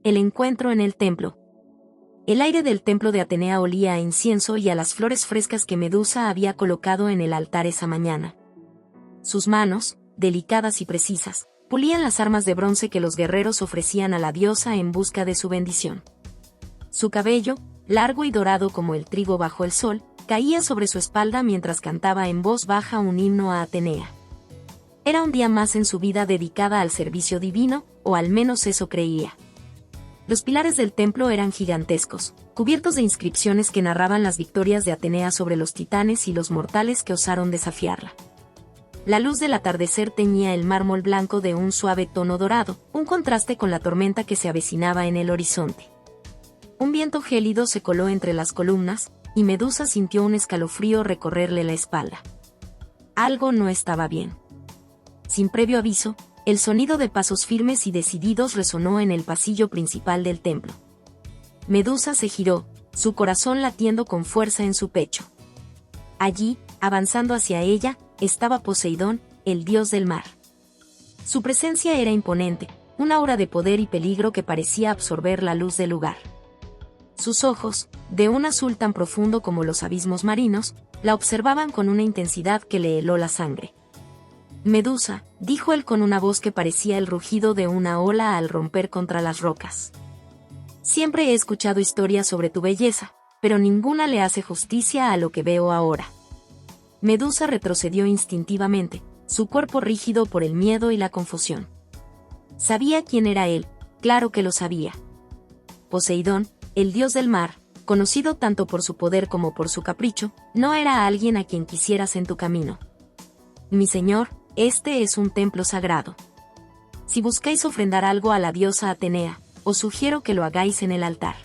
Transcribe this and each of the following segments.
El encuentro en el templo. El aire del templo de Atenea olía a incienso y a las flores frescas que Medusa había colocado en el altar esa mañana. Sus manos, delicadas y precisas, pulían las armas de bronce que los guerreros ofrecían a la diosa en busca de su bendición. Su cabello, largo y dorado como el trigo bajo el sol, caía sobre su espalda mientras cantaba en voz baja un himno a Atenea. Era un día más en su vida dedicada al servicio divino, o al menos eso creía. Los pilares del templo eran gigantescos, cubiertos de inscripciones que narraban las victorias de Atenea sobre los titanes y los mortales que osaron desafiarla. La luz del atardecer teñía el mármol blanco de un suave tono dorado, un contraste con la tormenta que se avecinaba en el horizonte. Un viento gélido se coló entre las columnas, y Medusa sintió un escalofrío recorrerle la espalda. Algo no estaba bien. Sin previo aviso, el sonido de pasos firmes y decididos resonó en el pasillo principal del templo. Medusa se giró, su corazón latiendo con fuerza en su pecho. Allí, avanzando hacia ella, estaba Poseidón, el dios del mar. Su presencia era imponente, una aura de poder y peligro que parecía absorber la luz del lugar. Sus ojos, de un azul tan profundo como los abismos marinos, la observaban con una intensidad que le heló la sangre. Medusa, dijo él con una voz que parecía el rugido de una ola al romper contra las rocas. Siempre he escuchado historias sobre tu belleza, pero ninguna le hace justicia a lo que veo ahora. Medusa retrocedió instintivamente, su cuerpo rígido por el miedo y la confusión. Sabía quién era él, claro que lo sabía. Poseidón, el dios del mar, conocido tanto por su poder como por su capricho, no era alguien a quien quisieras en tu camino. Mi señor, este es un templo sagrado. Si buscáis ofrendar algo a la diosa Atenea, os sugiero que lo hagáis en el altar.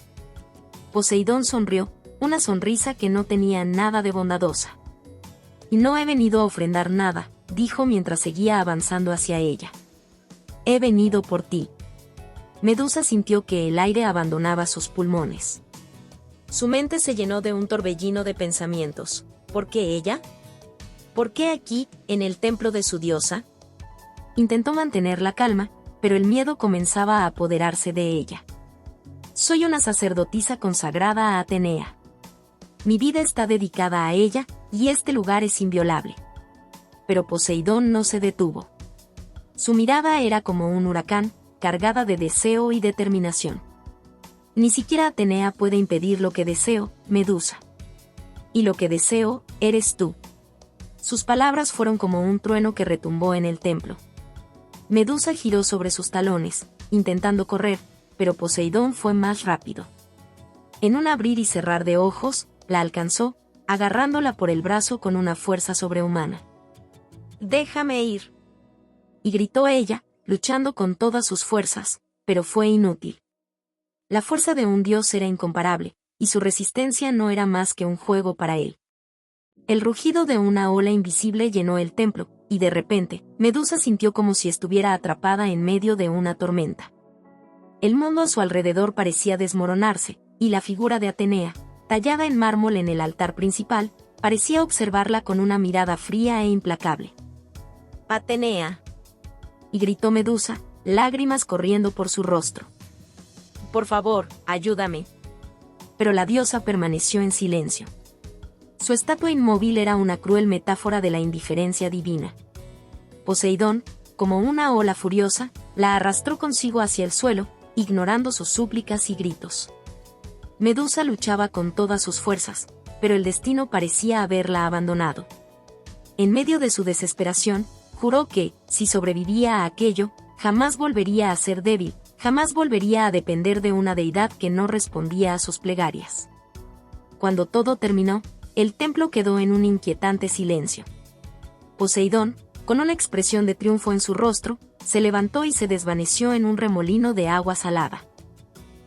Poseidón sonrió, una sonrisa que no tenía nada de bondadosa. Y no he venido a ofrendar nada, dijo mientras seguía avanzando hacia ella. He venido por ti. Medusa sintió que el aire abandonaba sus pulmones. Su mente se llenó de un torbellino de pensamientos. ¿Por qué ella? ¿Por qué aquí, en el templo de su diosa? Intentó mantener la calma, pero el miedo comenzaba a apoderarse de ella. Soy una sacerdotisa consagrada a Atenea. Mi vida está dedicada a ella, y este lugar es inviolable. Pero Poseidón no se detuvo. Su mirada era como un huracán, cargada de deseo y determinación. Ni siquiera Atenea puede impedir lo que deseo, Medusa. Y lo que deseo, eres tú. Sus palabras fueron como un trueno que retumbó en el templo. Medusa giró sobre sus talones, intentando correr, pero Poseidón fue más rápido. En un abrir y cerrar de ojos, la alcanzó, agarrándola por el brazo con una fuerza sobrehumana. «Déjame ir», y gritó ella, luchando con todas sus fuerzas, pero fue inútil. La fuerza de un dios era incomparable, y su resistencia no era más que un juego para él. El rugido de una ola invisible llenó el templo, y de repente, Medusa sintió como si estuviera atrapada en medio de una tormenta. El mundo a su alrededor parecía desmoronarse, y la figura de Atenea, tallada en mármol en el altar principal, parecía observarla con una mirada fría e implacable. «Atenea», y gritó Medusa, lágrimas corriendo por su rostro. «Por favor, ayúdame». Pero la diosa permaneció en silencio. Su estatua inmóvil era una cruel metáfora de la indiferencia divina. Poseidón, como una ola furiosa, la arrastró consigo hacia el suelo, ignorando sus súplicas y gritos. Medusa luchaba con todas sus fuerzas, pero el destino parecía haberla abandonado. En medio de su desesperación, juró que, si sobrevivía a aquello, jamás volvería a ser débil, jamás volvería a depender de una deidad que no respondía a sus plegarias. Cuando todo terminó, el templo quedó en un inquietante silencio. Poseidón, con una expresión de triunfo en su rostro, se levantó y se desvaneció en un remolino de agua salada.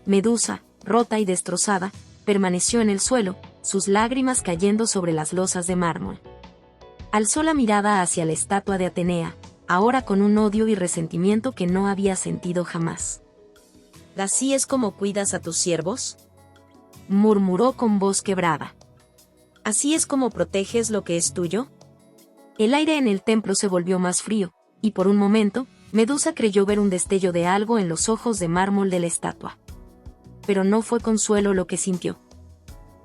Medusa, rota y destrozada, permaneció en el suelo, sus lágrimas cayendo sobre las losas de mármol. Alzó la mirada hacia la estatua de Atenea, ahora con un odio y resentimiento que no había sentido jamás. ¿Así es como cuidas a tus siervos?, murmuró con voz quebrada. ¿Así es como proteges lo que es tuyo? El aire en el templo se volvió más frío, y por un momento, Medusa creyó ver un destello de algo en los ojos de mármol de la estatua. Pero no fue consuelo lo que sintió.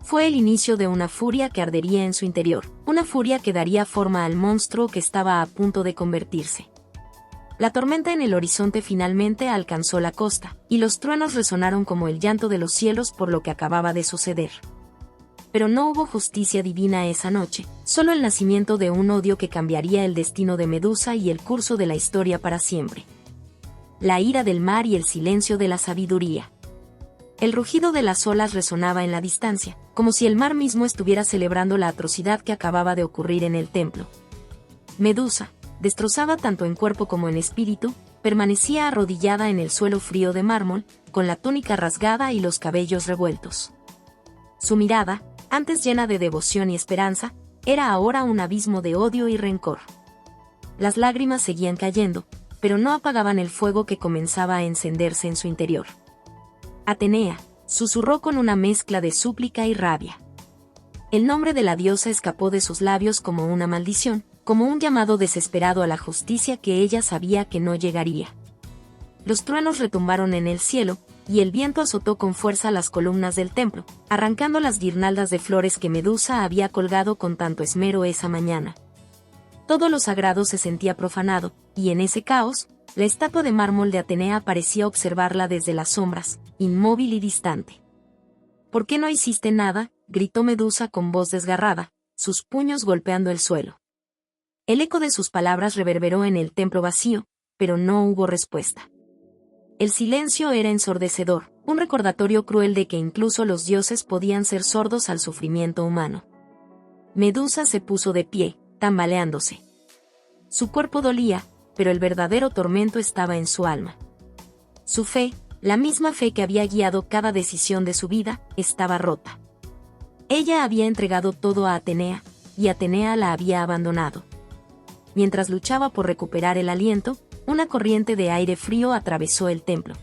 Fue el inicio de una furia que ardería en su interior, una furia que daría forma al monstruo que estaba a punto de convertirse. La tormenta en el horizonte finalmente alcanzó la costa, y los truenos resonaron como el llanto de los cielos por lo que acababa de suceder. Pero no hubo justicia divina esa noche, solo el nacimiento de un odio que cambiaría el destino de Medusa y el curso de la historia para siempre. La ira del mar y el silencio de la sabiduría. El rugido de las olas resonaba en la distancia, como si el mar mismo estuviera celebrando la atrocidad que acababa de ocurrir en el templo. Medusa, destrozada tanto en cuerpo como en espíritu, permanecía arrodillada en el suelo frío de mármol, con la túnica rasgada y los cabellos revueltos. Su mirada, antes llena de devoción y esperanza, era ahora un abismo de odio y rencor. Las lágrimas seguían cayendo, pero no apagaban el fuego que comenzaba a encenderse en su interior. Atenea, susurró con una mezcla de súplica y rabia. El nombre de la diosa escapó de sus labios como una maldición, como un llamado desesperado a la justicia que ella sabía que no llegaría. Los truenos retumbaron en el cielo, y el viento azotó con fuerza las columnas del templo, arrancando las guirnaldas de flores que Medusa había colgado con tanto esmero esa mañana. Todo lo sagrado se sentía profanado, y en ese caos, la estatua de mármol de Atenea parecía observarla desde las sombras, inmóvil y distante. ¿Por qué no hiciste nada?, gritó Medusa con voz desgarrada, sus puños golpeando el suelo. El eco de sus palabras reverberó en el templo vacío, pero no hubo respuesta. El silencio era ensordecedor, un recordatorio cruel de que incluso los dioses podían ser sordos al sufrimiento humano. Medusa se puso de pie, tambaleándose. Su cuerpo dolía, pero el verdadero tormento estaba en su alma. Su fe, la misma fe que había guiado cada decisión de su vida, estaba rota. Ella había entregado todo a Atenea, y Atenea la había abandonado. Mientras luchaba por recuperar el aliento, una corriente de aire frío atravesó el templo.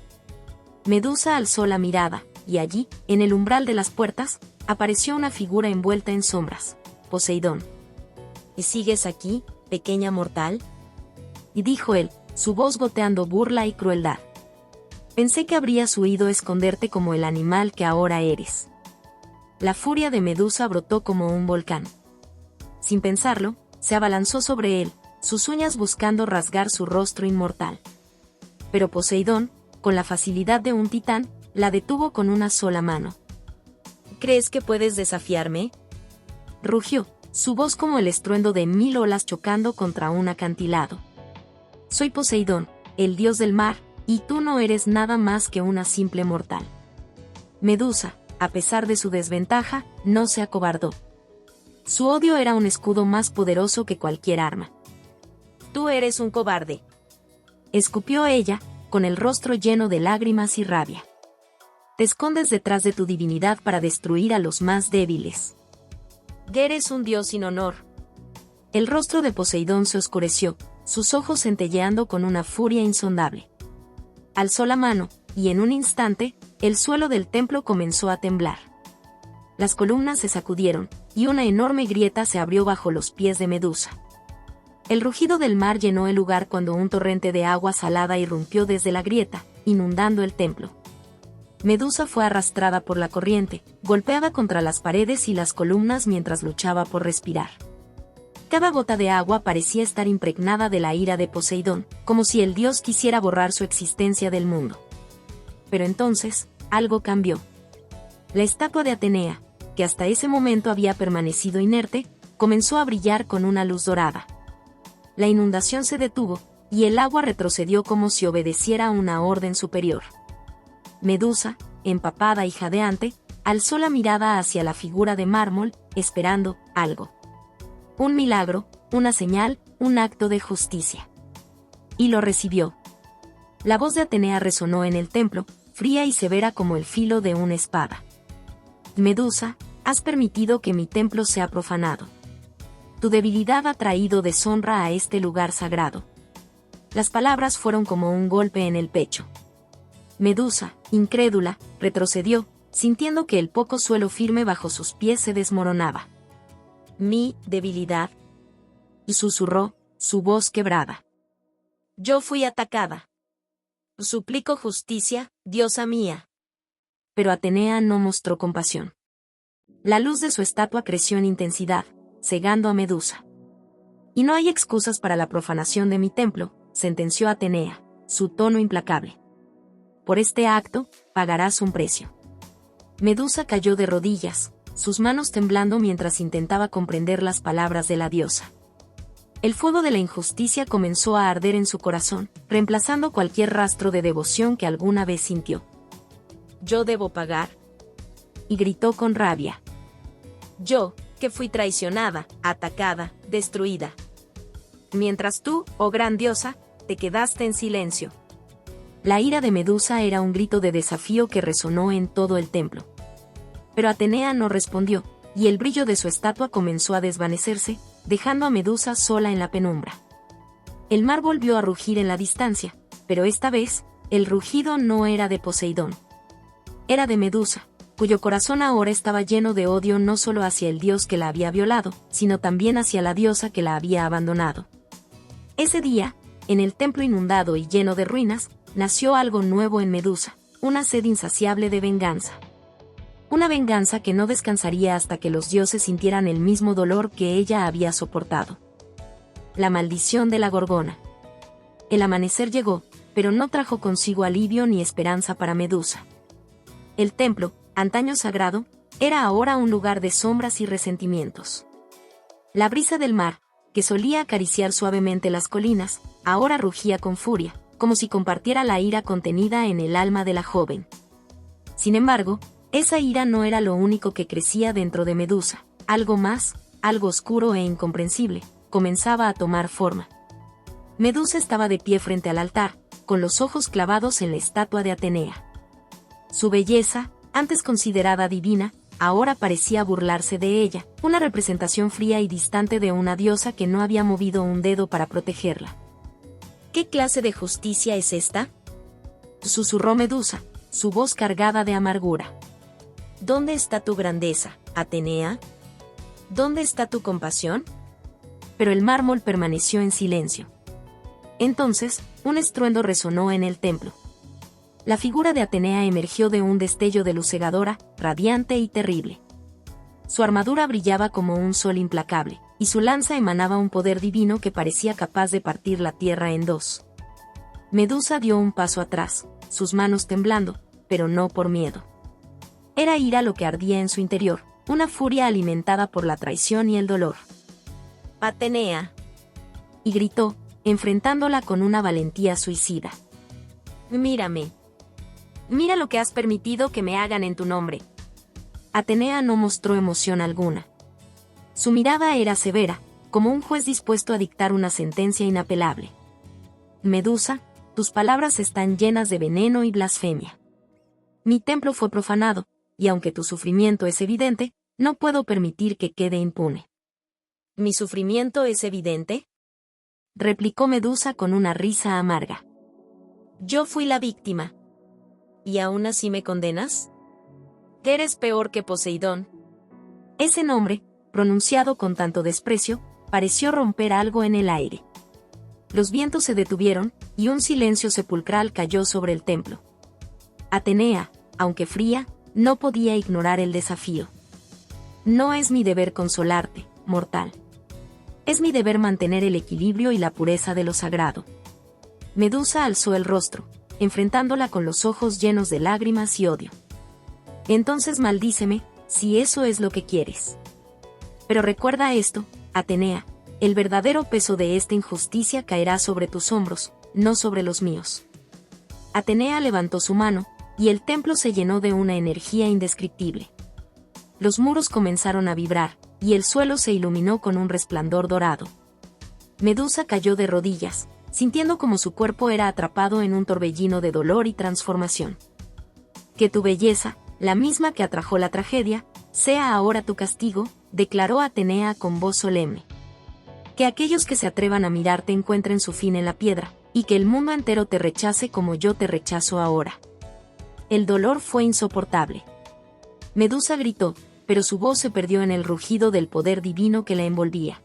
Medusa alzó la mirada, y allí, en el umbral de las puertas, apareció una figura envuelta en sombras, Poseidón. ¿Y sigues aquí, pequeña mortal?, y dijo él, su voz goteando burla y crueldad. Pensé que habrías huido a esconderte como el animal que ahora eres. La furia de Medusa brotó como un volcán. Sin pensarlo, se abalanzó sobre él, sus uñas buscando rasgar su rostro inmortal. Pero Poseidón, con la facilidad de un titán, la detuvo con una sola mano. ¿Crees que puedes desafiarme?, rugió, su voz como el estruendo de 1000 olas chocando contra un acantilado. Soy Poseidón, el dios del mar, y tú no eres nada más que una simple mortal. Medusa, a pesar de su desventaja, no se acobardó. Su odio era un escudo más poderoso que cualquier arma. Tú eres un cobarde, escupió ella, con el rostro lleno de lágrimas y rabia. Te escondes detrás de tu divinidad para destruir a los más débiles. Eres un dios sin honor. El rostro de Poseidón se oscureció, sus ojos centelleando con una furia insondable. Alzó la mano, y en un instante, el suelo del templo comenzó a temblar. Las columnas se sacudieron, y una enorme grieta se abrió bajo los pies de Medusa. El rugido del mar llenó el lugar cuando un torrente de agua salada irrumpió desde la grieta, inundando el templo. Medusa fue arrastrada por la corriente, golpeada contra las paredes y las columnas mientras luchaba por respirar. Cada gota de agua parecía estar impregnada de la ira de Poseidón, como si el dios quisiera borrar su existencia del mundo. Pero entonces, algo cambió. La estatua de Atenea, que hasta ese momento había permanecido inerte, comenzó a brillar con una luz dorada. La inundación se detuvo, y el agua retrocedió como si obedeciera a una orden superior. Medusa, empapada y jadeante, alzó la mirada hacia la figura de mármol, esperando algo. Un milagro, una señal, un acto de justicia. Y lo recibió. La voz de Atenea resonó en el templo, fría y severa como el filo de una espada. Medusa, has permitido que mi templo sea profanado. Tu debilidad ha traído deshonra a este lugar sagrado. Las palabras fueron como un golpe en el pecho. Medusa, incrédula, retrocedió, sintiendo que el poco suelo firme bajo sus pies se desmoronaba. Mi debilidad, susurró, su voz quebrada. Yo fui atacada. Suplico justicia, diosa mía. Pero Atenea no mostró compasión. La luz de su estatua creció en intensidad, cegando a Medusa. Y no hay excusas para la profanación de mi templo, sentenció Atenea, su tono implacable. Por este acto, pagarás un precio. Medusa cayó de rodillas, sus manos temblando mientras intentaba comprender las palabras de la diosa. El fuego de la injusticia comenzó a arder en su corazón, reemplazando cualquier rastro de devoción que alguna vez sintió. «¿Yo debo pagar?», y gritó con rabia. «Yo, que fui traicionada, atacada, destruida. Mientras tú, oh gran diosa, te quedaste en silencio». La ira de Medusa era un grito de desafío que resonó en todo el templo. Pero Atenea no respondió, y el brillo de su estatua comenzó a desvanecerse, dejando a Medusa sola en la penumbra. El mar volvió a rugir en la distancia, pero esta vez, el rugido no era de Poseidón. Era de Medusa, cuyo corazón ahora estaba lleno de odio no solo hacia el dios que la había violado, sino también hacia la diosa que la había abandonado. Ese día, en el templo inundado y lleno de ruinas, nació algo nuevo en Medusa, una sed insaciable de venganza. Una venganza que no descansaría hasta que los dioses sintieran el mismo dolor que ella había soportado. La maldición de la Gorgona. El amanecer llegó, pero no trajo consigo alivio ni esperanza para Medusa. El templo, antaño sagrado, era ahora un lugar de sombras y resentimientos. La brisa del mar, que solía acariciar suavemente las colinas, ahora rugía con furia, como si compartiera la ira contenida en el alma de la joven. Sin embargo, esa ira no era lo único que crecía dentro de Medusa. Algo más, algo oscuro e incomprensible, comenzaba a tomar forma. Medusa estaba de pie frente al altar, con los ojos clavados en la estatua de Atenea. Su belleza, antes considerada divina, ahora parecía burlarse de ella, una representación fría y distante de una diosa que no había movido un dedo para protegerla. ¿Qué clase de justicia es esta?, susurró Medusa, su voz cargada de amargura. ¿Dónde está tu grandeza, Atenea? ¿Dónde está tu compasión? Pero el mármol permaneció en silencio. Entonces, un estruendo resonó en el templo. La figura de Atenea emergió de un destello de luz cegadora, radiante y terrible. Su armadura brillaba como un sol implacable, y su lanza emanaba un poder divino que parecía capaz de partir la tierra en dos. Medusa dio un paso atrás, sus manos temblando, pero no por miedo. Era ira lo que ardía en su interior, una furia alimentada por la traición y el dolor. «Atenea», y gritó, enfrentándola con una valentía suicida. «Mírame. Mira lo que has permitido que me hagan en tu nombre». Atenea no mostró emoción alguna. Su mirada era severa, como un juez dispuesto a dictar una sentencia inapelable. «Medusa, tus palabras están llenas de veneno y blasfemia. Mi templo fue profanado, y aunque tu sufrimiento es evidente, no puedo permitir que quede impune». «¿Mi sufrimiento es evidente?», replicó Medusa con una risa amarga. «Yo fui la víctima. ¿Y aún así me condenas? Eres peor que Poseidón». Ese nombre, pronunciado con tanto desprecio, pareció romper algo en el aire. Los vientos se detuvieron, y un silencio sepulcral cayó sobre el templo. Atenea, aunque fría, no podía ignorar el desafío. «No es mi deber consolarte, mortal. Es mi deber mantener el equilibrio y la pureza de lo sagrado». Medusa alzó el rostro, enfrentándola con los ojos llenos de lágrimas y odio. «Entonces maldíceme, si eso es lo que quieres. Pero recuerda esto, Atenea, el verdadero peso de esta injusticia caerá sobre tus hombros, no sobre los míos». Atenea levantó su mano, y el templo se llenó de una energía indescriptible. Los muros comenzaron a vibrar, y el suelo se iluminó con un resplandor dorado. Medusa cayó de rodillas, sintiendo como su cuerpo era atrapado en un torbellino de dolor y transformación. «Que tu belleza, la misma que atrajo la tragedia, sea ahora tu castigo», declaró Atenea con voz solemne. «Que aquellos que se atrevan a mirarte encuentren su fin en la piedra, y que el mundo entero te rechace como yo te rechazo ahora». El dolor fue insoportable. Medusa gritó, pero su voz se perdió en el rugido del poder divino que la envolvía.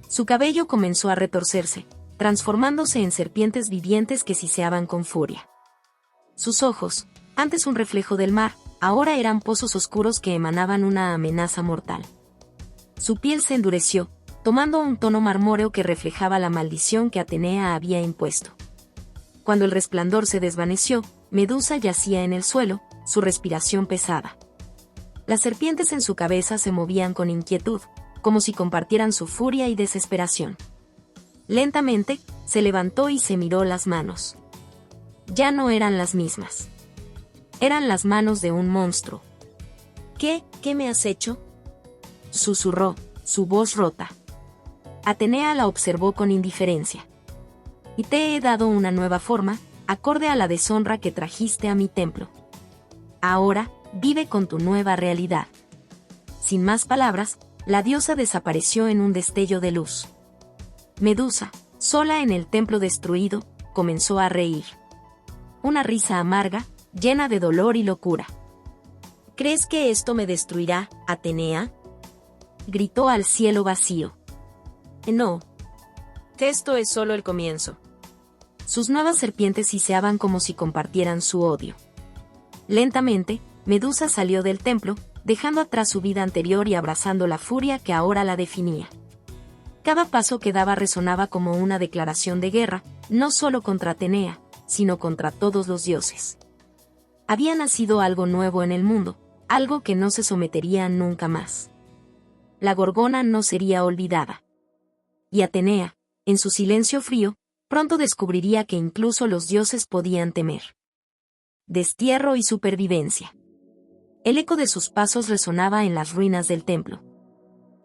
Su cabello comenzó a retorcerse, transformándose en serpientes vivientes que siseaban con furia. Sus ojos, antes un reflejo del mar, ahora eran pozos oscuros que emanaban una amenaza mortal. Su piel se endureció, tomando un tono marmóreo que reflejaba la maldición que Atenea había impuesto. Cuando el resplandor se desvaneció, Medusa yacía en el suelo, su respiración pesada. Las serpientes en su cabeza se movían con inquietud, como si compartieran su furia y desesperación. Lentamente, se levantó y se miró las manos. Ya no eran las mismas. Eran las manos de un monstruo. ¿Qué me has hecho?, susurró, su voz rota. Atenea la observó con indiferencia. Y te he dado una nueva forma, acorde a la deshonra que trajiste a mi templo. Ahora, vive con tu nueva realidad. Sin más palabras, la diosa desapareció en un destello de luz. Medusa, sola en el templo destruido, comenzó a reír. Una risa amarga, llena de dolor y locura. ¿Crees que esto me destruirá, Atenea?, gritó al cielo vacío. No. Esto es solo el comienzo. Sus nuevas serpientes siseaban como si compartieran su odio. Lentamente, Medusa salió del templo, dejando atrás su vida anterior y abrazando la furia que ahora la definía. Cada paso que daba resonaba como una declaración de guerra, no solo contra Atenea, sino contra todos los dioses. Había nacido algo nuevo en el mundo, algo que no se sometería nunca más. La Gorgona no sería olvidada. Y Atenea, en su silencio frío, pronto descubriría que incluso los dioses podían temer. Destierro y supervivencia. El eco de sus pasos resonaba en las ruinas del templo.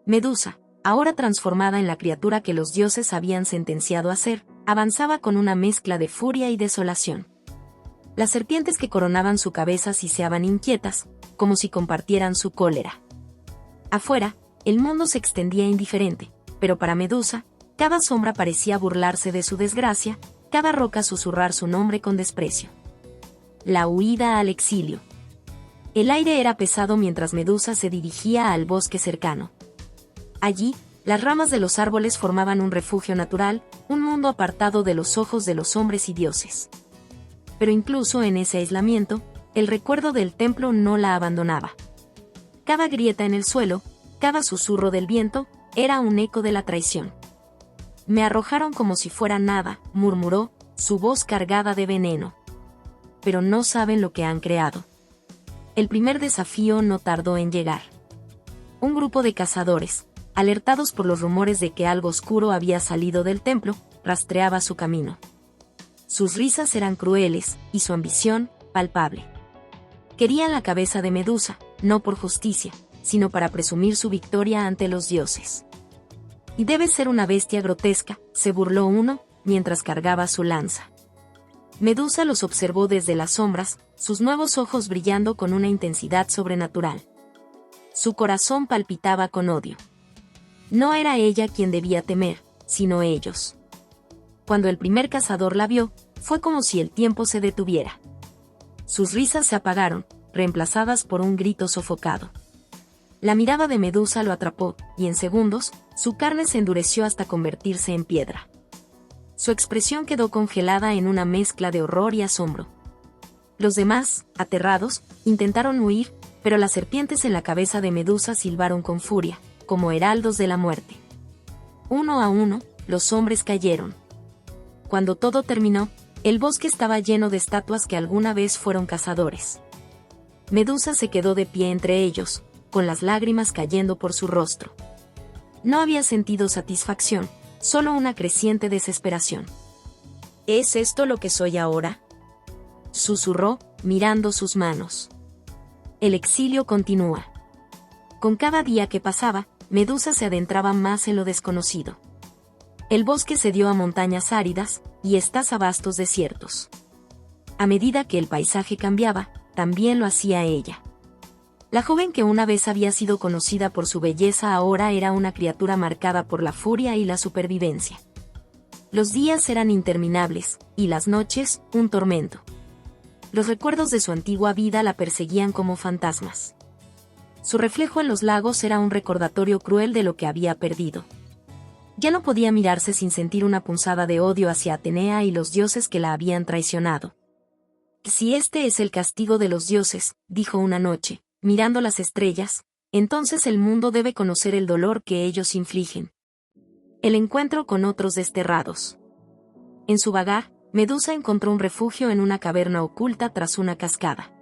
Medusa, ahora transformada en la criatura que los dioses habían sentenciado a ser, avanzaba con una mezcla de furia y desolación. Las serpientes que coronaban su cabeza siseaban inquietas, como si compartieran su cólera. Afuera, el mundo se extendía indiferente, pero para Medusa, cada sombra parecía burlarse de su desgracia, cada roca susurrar su nombre con desprecio. La huida al exilio. El aire era pesado mientras Medusa se dirigía al bosque cercano. Allí, las ramas de los árboles formaban un refugio natural, un mundo apartado de los ojos de los hombres y dioses. Pero incluso en ese aislamiento, el recuerdo del templo no la abandonaba. Cada grieta en el suelo, cada susurro del viento, era un eco de la traición. Me arrojaron como si fuera nada, murmuró, su voz cargada de veneno. Pero no saben lo que han creado. El primer desafío no tardó en llegar. Un grupo de cazadores, alertados por los rumores de que algo oscuro había salido del templo, rastreaba su camino. Sus risas eran crueles, y su ambición, palpable. Querían la cabeza de Medusa, no por justicia, sino para presumir su victoria ante los dioses. Y debe ser una bestia grotesca, se burló uno, mientras cargaba su lanza. Medusa los observó desde las sombras, sus nuevos ojos brillando con una intensidad sobrenatural. Su corazón palpitaba con odio. No era ella quien debía temer, sino ellos. Cuando el primer cazador la vio, fue como si el tiempo se detuviera. Sus risas se apagaron, reemplazadas por un grito sofocado. La mirada de Medusa lo atrapó, y en segundos, su carne se endureció hasta convertirse en piedra. Su expresión quedó congelada en una mezcla de horror y asombro. Los demás, aterrados, intentaron huir, pero las serpientes en la cabeza de Medusa silbaron con furia, como heraldos de la muerte. Uno a uno, los hombres cayeron. Cuando todo terminó, el bosque estaba lleno de estatuas que alguna vez fueron cazadores. Medusa se quedó de pie entre ellos, con las lágrimas cayendo por su rostro. No había sentido satisfacción, solo una creciente desesperación. ¿Es esto lo que soy ahora?, susurró, mirando sus manos. El exilio continúa. Con cada día que pasaba, Medusa se adentraba más en lo desconocido. El bosque se dio a montañas áridas, y estas a vastos desiertos. A medida que el paisaje cambiaba, también lo hacía ella. La joven que una vez había sido conocida por su belleza ahora era una criatura marcada por la furia y la supervivencia. Los días eran interminables, y las noches, un tormento. Los recuerdos de su antigua vida la perseguían como fantasmas. Su reflejo en los lagos era un recordatorio cruel de lo que había perdido. Ya no podía mirarse sin sentir una punzada de odio hacia Atenea y los dioses que la habían traicionado. Si este es el castigo de los dioses, dijo una noche, mirando las estrellas, entonces el mundo debe conocer el dolor que ellos infligen. El encuentro con otros desterrados. En su vagar, Medusa encontró un refugio en una caverna oculta tras una cascada.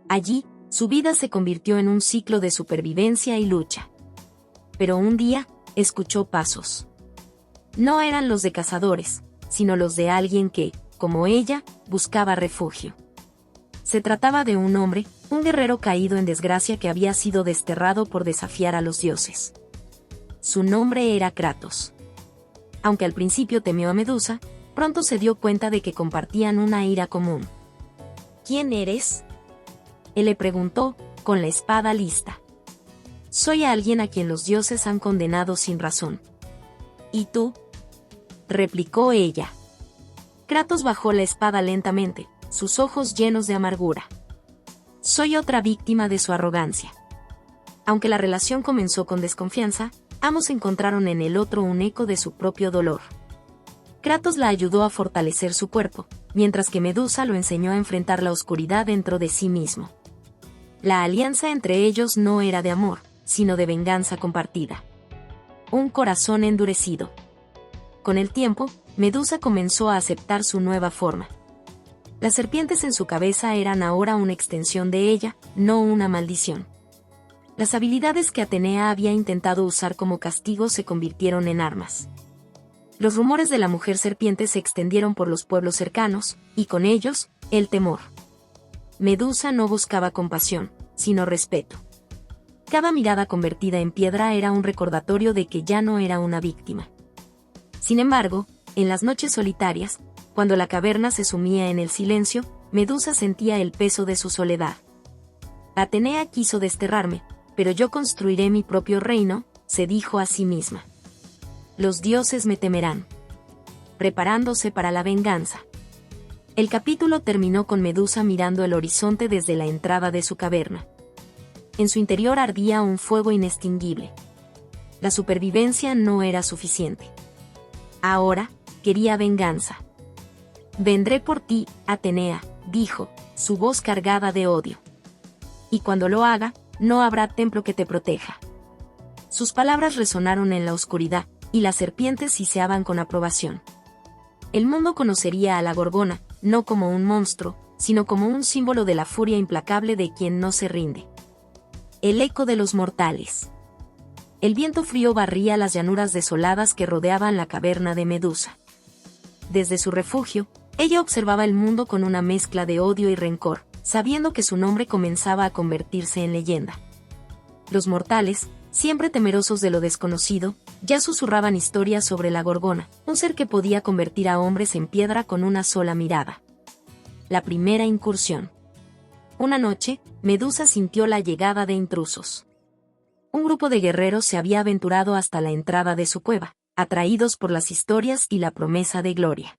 Allí, su vida se convirtió en un ciclo de supervivencia y lucha. Pero un día, escuchó pasos. No eran los de cazadores, sino los de alguien que, como ella, buscaba refugio. Se trataba de un hombre, un guerrero caído en desgracia que había sido desterrado por desafiar a los dioses. Su nombre era Kratos. Aunque al principio temió a Medusa, pronto se dio cuenta de que compartían una ira común. ¿Quién eres?, él le preguntó, con la espada lista. Soy alguien a quien los dioses han condenado sin razón. ¿Y tú?, replicó ella. Kratos bajó la espada lentamente, sus ojos llenos de amargura. Soy otra víctima de su arrogancia. Aunque la relación comenzó con desconfianza, ambos encontraron en el otro un eco de su propio dolor. Kratos la ayudó a fortalecer su cuerpo, mientras que Medusa lo enseñó a enfrentar la oscuridad dentro de sí mismo. La alianza entre ellos no era de amor, sino de venganza compartida. Un corazón endurecido. Con el tiempo, Medusa comenzó a aceptar su nueva forma. Las serpientes en su cabeza eran ahora una extensión de ella, no una maldición. Las habilidades que Atenea había intentado usar como castigo se convirtieron en armas. Los rumores de la mujer serpiente se extendieron por los pueblos cercanos, y con ellos, el temor. Medusa no buscaba compasión, sino respeto. Cada mirada convertida en piedra era un recordatorio de que ya no era una víctima. Sin embargo, en las noches solitarias, cuando la caverna se sumía en el silencio, Medusa sentía el peso de su soledad. Atenea quiso desterrarme, pero yo construiré mi propio reino, se dijo a sí misma. Los dioses me temerán. Preparándose para la venganza. El capítulo terminó con Medusa mirando el horizonte desde la entrada de su caverna. En su interior ardía un fuego inextinguible. La supervivencia no era suficiente. Ahora, quería venganza. Vendré por ti, Atenea, dijo, su voz cargada de odio. Y cuando lo haga, no habrá templo que te proteja. Sus palabras resonaron en la oscuridad, y las serpientes siseaban con aprobación. El mundo conocería a la Gorgona, no como un monstruo, sino como un símbolo de la furia implacable de quien no se rinde. El eco de los mortales. El viento frío barría las llanuras desoladas que rodeaban la caverna de Medusa. Desde su refugio, ella observaba el mundo con una mezcla de odio y rencor, sabiendo que su nombre comenzaba a convertirse en leyenda. Los mortales, siempre temerosos de lo desconocido, ya susurraban historias sobre la Gorgona, un ser que podía convertir a hombres en piedra con una sola mirada. La primera incursión. Una noche, Medusa sintió la llegada de intrusos. Un grupo de guerreros se había aventurado hasta la entrada de su cueva, atraídos por las historias y la promesa de gloria.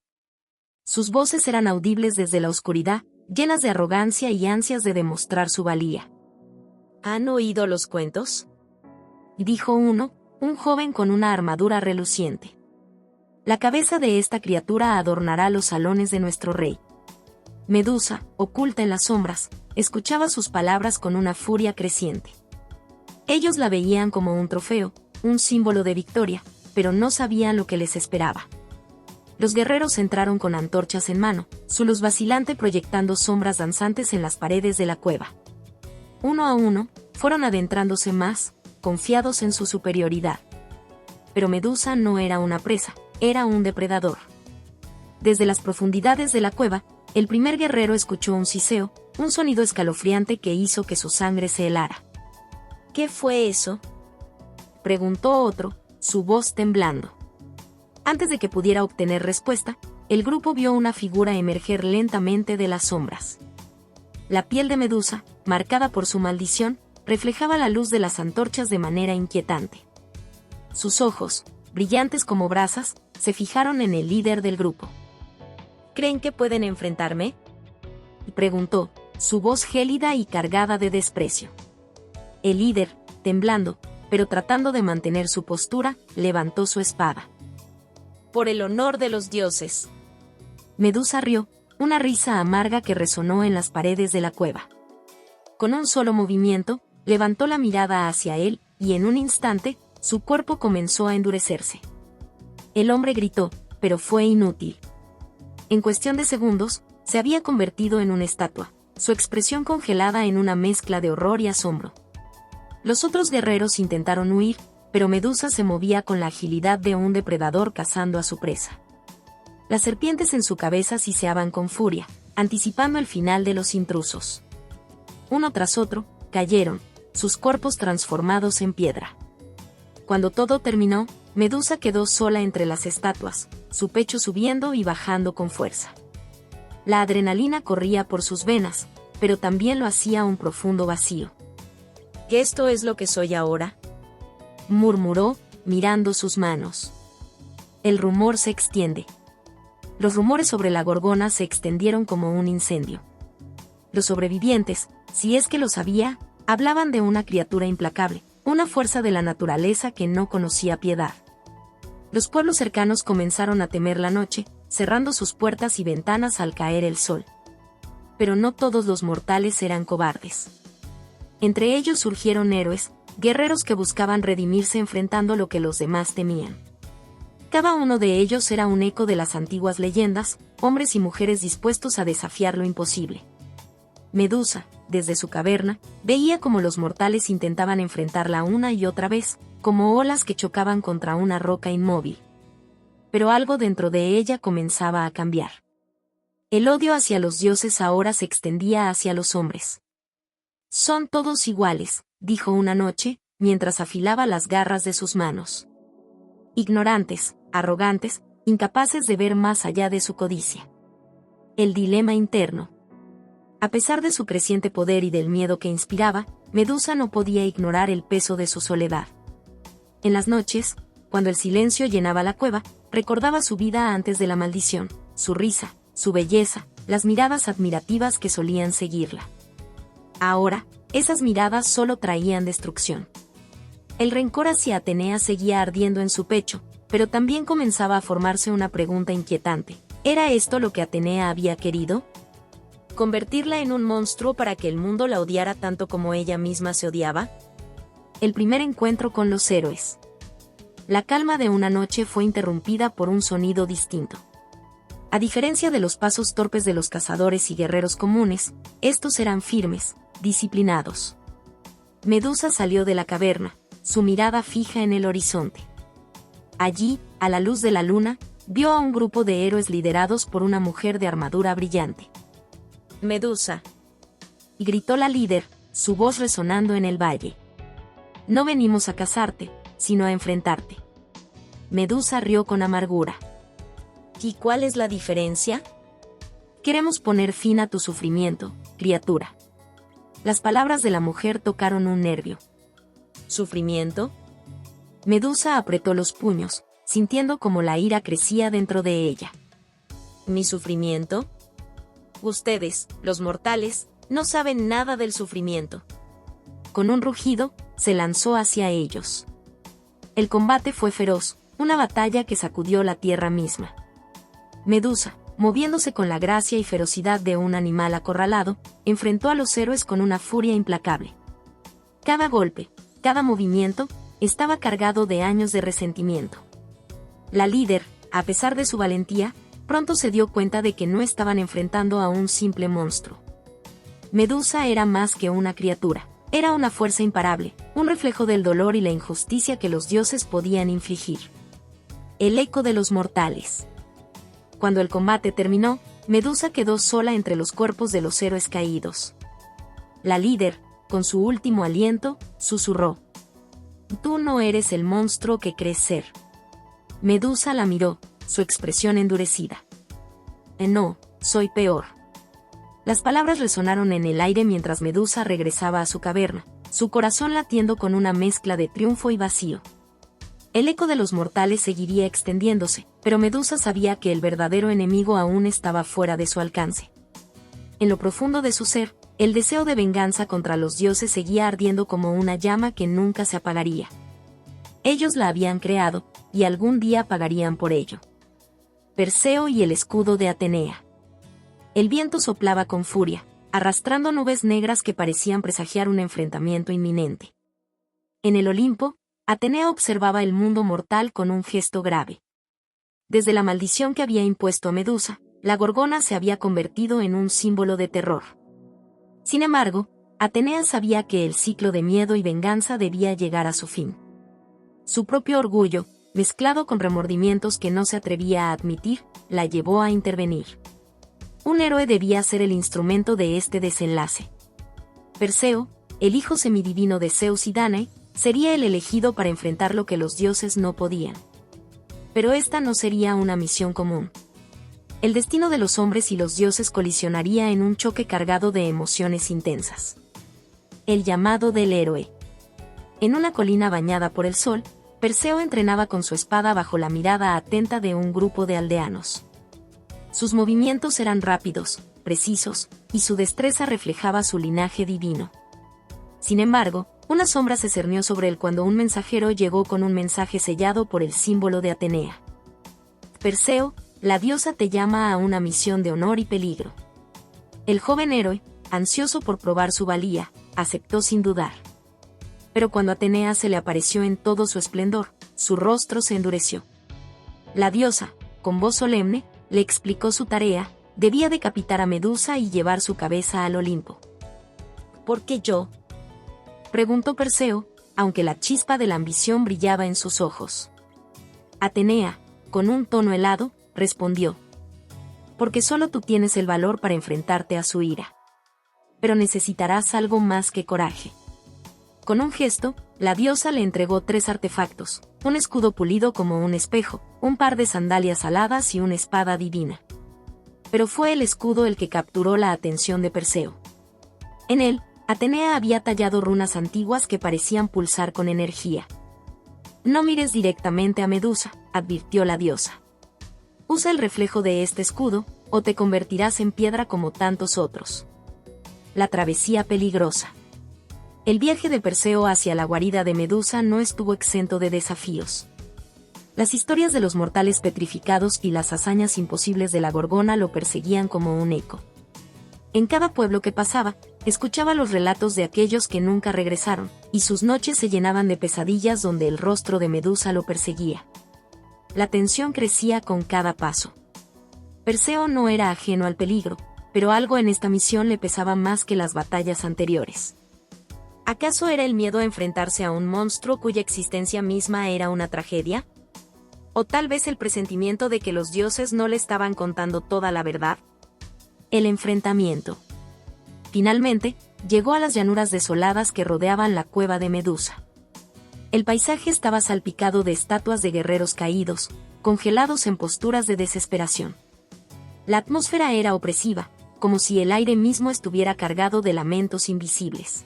Sus voces eran audibles desde la oscuridad, llenas de arrogancia y ansias de demostrar su valía. ¿Han oído los cuentos?, dijo uno, un joven con una armadura reluciente. La cabeza de esta criatura adornará los salones de nuestro rey. Medusa, oculta en las sombras, escuchaba sus palabras con una furia creciente. Ellos la veían como un trofeo, un símbolo de victoria, pero no sabían lo que les esperaba. Los guerreros entraron con antorchas en mano, su luz vacilante proyectando sombras danzantes en las paredes de la cueva. Uno a uno, fueron adentrándose más, confiados en su superioridad. Pero Medusa no era una presa, era un depredador. Desde las profundidades de la cueva, el primer guerrero escuchó un siseo, un sonido escalofriante que hizo que su sangre se helara. ¿Qué fue eso?, preguntó otro, su voz temblando. Antes de que pudiera obtener respuesta, el grupo vio una figura emerger lentamente de las sombras. La piel de Medusa, marcada por su maldición, reflejaba la luz de las antorchas de manera inquietante. Sus ojos, brillantes como brasas, se fijaron en el líder del grupo. ¿Creen que pueden enfrentarme?, preguntó, su voz gélida y cargada de desprecio. El líder, temblando, pero tratando de mantener su postura, levantó su espada. Por el honor de los dioses. Medusa rió, una risa amarga que resonó en las paredes de la cueva. Con un solo movimiento, levantó la mirada hacia él, y en un instante, su cuerpo comenzó a endurecerse. El hombre gritó, pero fue inútil. En cuestión de segundos, se había convertido en una estatua, su expresión congelada en una mezcla de horror y asombro. Los otros guerreros intentaron huir, pero Medusa se movía con la agilidad de un depredador cazando a su presa. Las serpientes en su cabeza siseaban con furia, anticipando el final de los intrusos. Uno tras otro, cayeron, sus cuerpos transformados en piedra. Cuando todo terminó, Medusa quedó sola entre las estatuas, su pecho subiendo y bajando con fuerza. La adrenalina corría por sus venas, pero también lo hacía un profundo vacío. ¿Qué esto es lo que soy ahora?, murmuró, mirando sus manos. El rumor se extiende. Los rumores sobre la Gorgona se extendieron como un incendio. Los sobrevivientes, si es que los había, hablaban de una criatura implacable, una fuerza de la naturaleza que no conocía piedad. Los pueblos cercanos comenzaron a temer la noche, cerrando sus puertas y ventanas al caer el sol. Pero no todos los mortales eran cobardes. Entre ellos surgieron héroes, guerreros que buscaban redimirse enfrentando lo que los demás temían. Cada uno de ellos era un eco de las antiguas leyendas, hombres y mujeres dispuestos a desafiar lo imposible. Medusa, desde su caverna, veía cómo los mortales intentaban enfrentarla una y otra vez, como olas que chocaban contra una roca inmóvil. Pero algo dentro de ella comenzaba a cambiar. El odio hacia los dioses ahora se extendía hacia los hombres. «Son todos iguales», dijo una noche, mientras afilaba las garras de sus manos. Ignorantes, arrogantes, incapaces de ver más allá de su codicia. El dilema interno. A pesar de su creciente poder y del miedo que inspiraba, Medusa no podía ignorar el peso de su soledad. En las noches, cuando el silencio llenaba la cueva, recordaba su vida antes de la maldición, su risa, su belleza, las miradas admirativas que solían seguirla. Ahora, esas miradas solo traían destrucción. El rencor hacia Atenea seguía ardiendo en su pecho, pero también comenzaba a formarse una pregunta inquietante. ¿Era esto lo que Atenea había querido? ¿Convertirla en un monstruo para que el mundo la odiara tanto como ella misma se odiaba? El primer encuentro con los héroes. La calma de una noche fue interrumpida por un sonido distinto. A diferencia de los pasos torpes de los cazadores y guerreros comunes, estos eran firmes, disciplinados. Medusa salió de la caverna, su mirada fija en el horizonte. Allí, a la luz de la luna, vio a un grupo de héroes liderados por una mujer de armadura brillante. «Medusa», y gritó la líder, su voz resonando en el valle. «No venimos a cazarte, sino a enfrentarte». Medusa rió con amargura. «¿Y cuál es la diferencia?». «Queremos poner fin a tu sufrimiento, criatura». Las palabras de la mujer tocaron un nervio. ¿Sufrimiento? Medusa apretó los puños, sintiendo como la ira crecía dentro de ella. ¿Mi sufrimiento? Ustedes, los mortales, no saben nada del sufrimiento. Con un rugido, se lanzó hacia ellos. El combate fue feroz, una batalla que sacudió la tierra misma. Medusa, moviéndose con la gracia y ferocidad de un animal acorralado, enfrentó a los héroes con una furia implacable. Cada golpe, cada movimiento, estaba cargado de años de resentimiento. La líder, a pesar de su valentía, pronto se dio cuenta de que no estaban enfrentando a un simple monstruo. Medusa era más que una criatura, era una fuerza imparable, un reflejo del dolor y la injusticia que los dioses podían infligir. El eco de los mortales. Cuando el combate terminó, Medusa quedó sola entre los cuerpos de los héroes caídos. La líder, con su último aliento, susurró: «Tú no eres el monstruo que crees ser». Medusa la miró, su expresión endurecida. «No, soy peor». Las palabras resonaron en el aire mientras Medusa regresaba a su caverna, su corazón latiendo con una mezcla de triunfo y vacío. El eco de los mortales seguiría extendiéndose, pero Medusa sabía que el verdadero enemigo aún estaba fuera de su alcance. En lo profundo de su ser, El deseo de venganza contra los dioses seguía ardiendo como una llama que nunca se apagaría. Ellos la habían creado, y algún día pagarían por ello. Perseo y el escudo de Atenea. El viento soplaba con furia, arrastrando nubes negras que parecían presagiar un enfrentamiento inminente. En el Olimpo, Atenea observaba el mundo mortal con un gesto grave. Desde la maldición que había impuesto a Medusa, la gorgona se había convertido en un símbolo de terror. Sin embargo, Atenea sabía que el ciclo de miedo y venganza debía llegar a su fin. Su propio orgullo, mezclado con remordimientos que no se atrevía a admitir, la llevó a intervenir. Un héroe debía ser el instrumento de este desenlace. Perseo, el hijo semidivino de Zeus y Danae, sería el elegido para enfrentar lo que los dioses no podían. Pero esta no sería una misión común. El destino de los hombres y los dioses colisionaría en un choque cargado de emociones intensas. El llamado del héroe. En una colina bañada por el sol, Perseo entrenaba con su espada bajo la mirada atenta de un grupo de aldeanos. Sus movimientos eran rápidos, precisos, y su destreza reflejaba su linaje divino. Sin embargo, una sombra se cernió sobre él cuando un mensajero llegó con un mensaje sellado por el símbolo de Atenea. Perseo, la diosa te llama a una misión de honor y peligro. El joven héroe, ansioso por probar su valía, aceptó sin dudar. Pero cuando Atenea se le apareció en todo su esplendor, su rostro se endureció. La diosa, con voz solemne, le explicó su tarea: debía decapitar a Medusa y llevar su cabeza al Olimpo. ¿Por qué yo?, preguntó Perseo, aunque la chispa de la ambición brillaba en sus ojos. Atenea, con un tono helado, respondió: porque solo tú tienes el valor para enfrentarte a su ira. Pero necesitarás algo más que coraje. Con un gesto, la diosa le entregó 3 artefactos: un escudo pulido como un espejo, un par de sandalias aladas y una espada divina. Pero fue el escudo el que capturó la atención de Perseo. En él, Atenea había tallado runas antiguas que parecían pulsar con energía. No mires directamente a Medusa, advirtió la diosa. Usa el reflejo de este escudo, o te convertirás en piedra como tantos otros. La travesía peligrosa. El viaje de Perseo hacia la guarida de Medusa no estuvo exento de desafíos. Las historias de los mortales petrificados y las hazañas imposibles de la Gorgona lo perseguían como un eco. En cada pueblo que pasaba, escuchaba los relatos de aquellos que nunca regresaron, y sus noches se llenaban de pesadillas donde el rostro de Medusa lo perseguía. La tensión crecía con cada paso. Perseo no era ajeno al peligro, pero algo en esta misión le pesaba más que las batallas anteriores. ¿Acaso era el miedo a enfrentarse a un monstruo cuya existencia misma era una tragedia? ¿O tal vez el presentimiento de que los dioses no le estaban contando toda la verdad? El enfrentamiento. Finalmente, llegó a las llanuras desoladas que rodeaban la cueva de Medusa. El paisaje estaba salpicado de estatuas de guerreros caídos, congelados en posturas de desesperación. La atmósfera era opresiva, como si el aire mismo estuviera cargado de lamentos invisibles.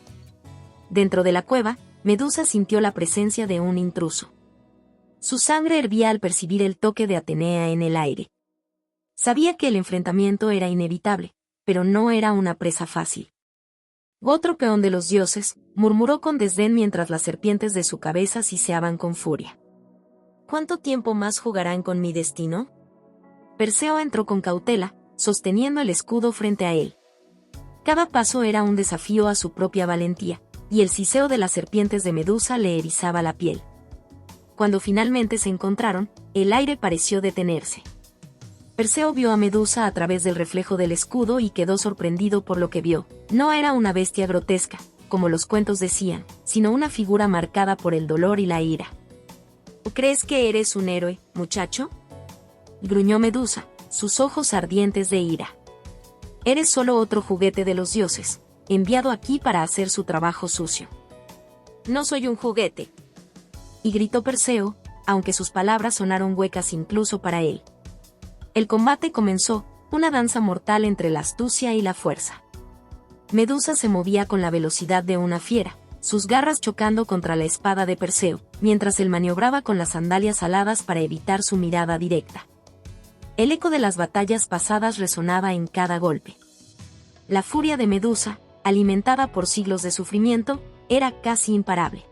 Dentro de la cueva, Medusa sintió la presencia de un intruso. Su sangre hervía al percibir el toque de Atenea en el aire. Sabía que el enfrentamiento era inevitable, pero no era una presa fácil. Otro peón de los dioses, murmuró con desdén mientras las serpientes de su cabeza siseaban con furia. ¿Cuánto tiempo más jugarán con mi destino? Perseo entró con cautela, sosteniendo el escudo frente a él. Cada paso era un desafío a su propia valentía, y el siseo de las serpientes de Medusa le erizaba la piel. Cuando finalmente se encontraron, el aire pareció detenerse. Perseo vio a Medusa a través del reflejo del escudo y quedó sorprendido por lo que vio. No era una bestia grotesca, como los cuentos decían, sino una figura marcada por el dolor y la ira. ¿Crees que eres un héroe, muchacho?, gruñó Medusa, sus ojos ardientes de ira. Eres solo otro juguete de los dioses, enviado aquí para hacer su trabajo sucio. No soy un juguete. Y gritó Perseo, aunque sus palabras sonaron huecas incluso para él. El combate comenzó, una danza mortal entre la astucia y la fuerza. Medusa se movía con la velocidad de una fiera, sus garras chocando contra la espada de Perseo, mientras él maniobraba con las sandalias aladas para evitar su mirada directa. El eco de las batallas pasadas resonaba en cada golpe. La furia de Medusa, alimentada por siglos de sufrimiento, era casi imparable.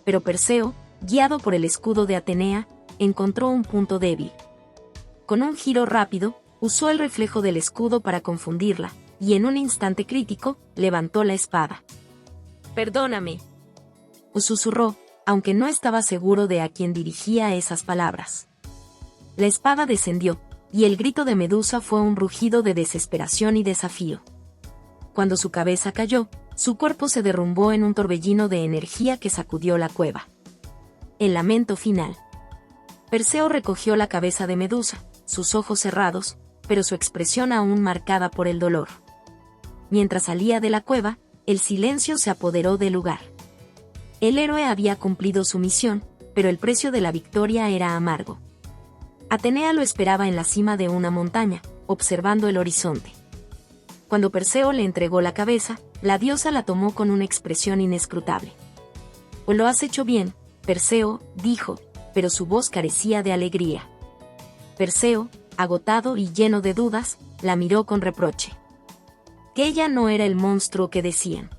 Pero Perseo, guiado por el escudo de Atenea, encontró un punto débil. Con un giro rápido, usó el reflejo del escudo para confundirla, y en un instante crítico, levantó la espada. «Perdóname», susurró, aunque no estaba seguro de a quién dirigía esas palabras. La espada descendió, y el grito de Medusa fue un rugido de desesperación y desafío. Cuando su cabeza cayó, su cuerpo se derrumbó en un torbellino de energía que sacudió la cueva. El lamento final. Perseo recogió la cabeza de Medusa, sus ojos cerrados, pero su expresión aún marcada por el dolor. Mientras salía de la cueva, el silencio se apoderó del lugar. El héroe había cumplido su misión, pero el precio de la victoria era amargo. Atenea lo esperaba en la cima de una montaña, observando el horizonte. Cuando Perseo le entregó la cabeza, la diosa la tomó con una expresión inescrutable. «Lo has hecho bien, Perseo», dijo, pero su voz carecía de alegría. Perseo, agotado y lleno de dudas, la miró con reproche. Que ella no era el monstruo que decían.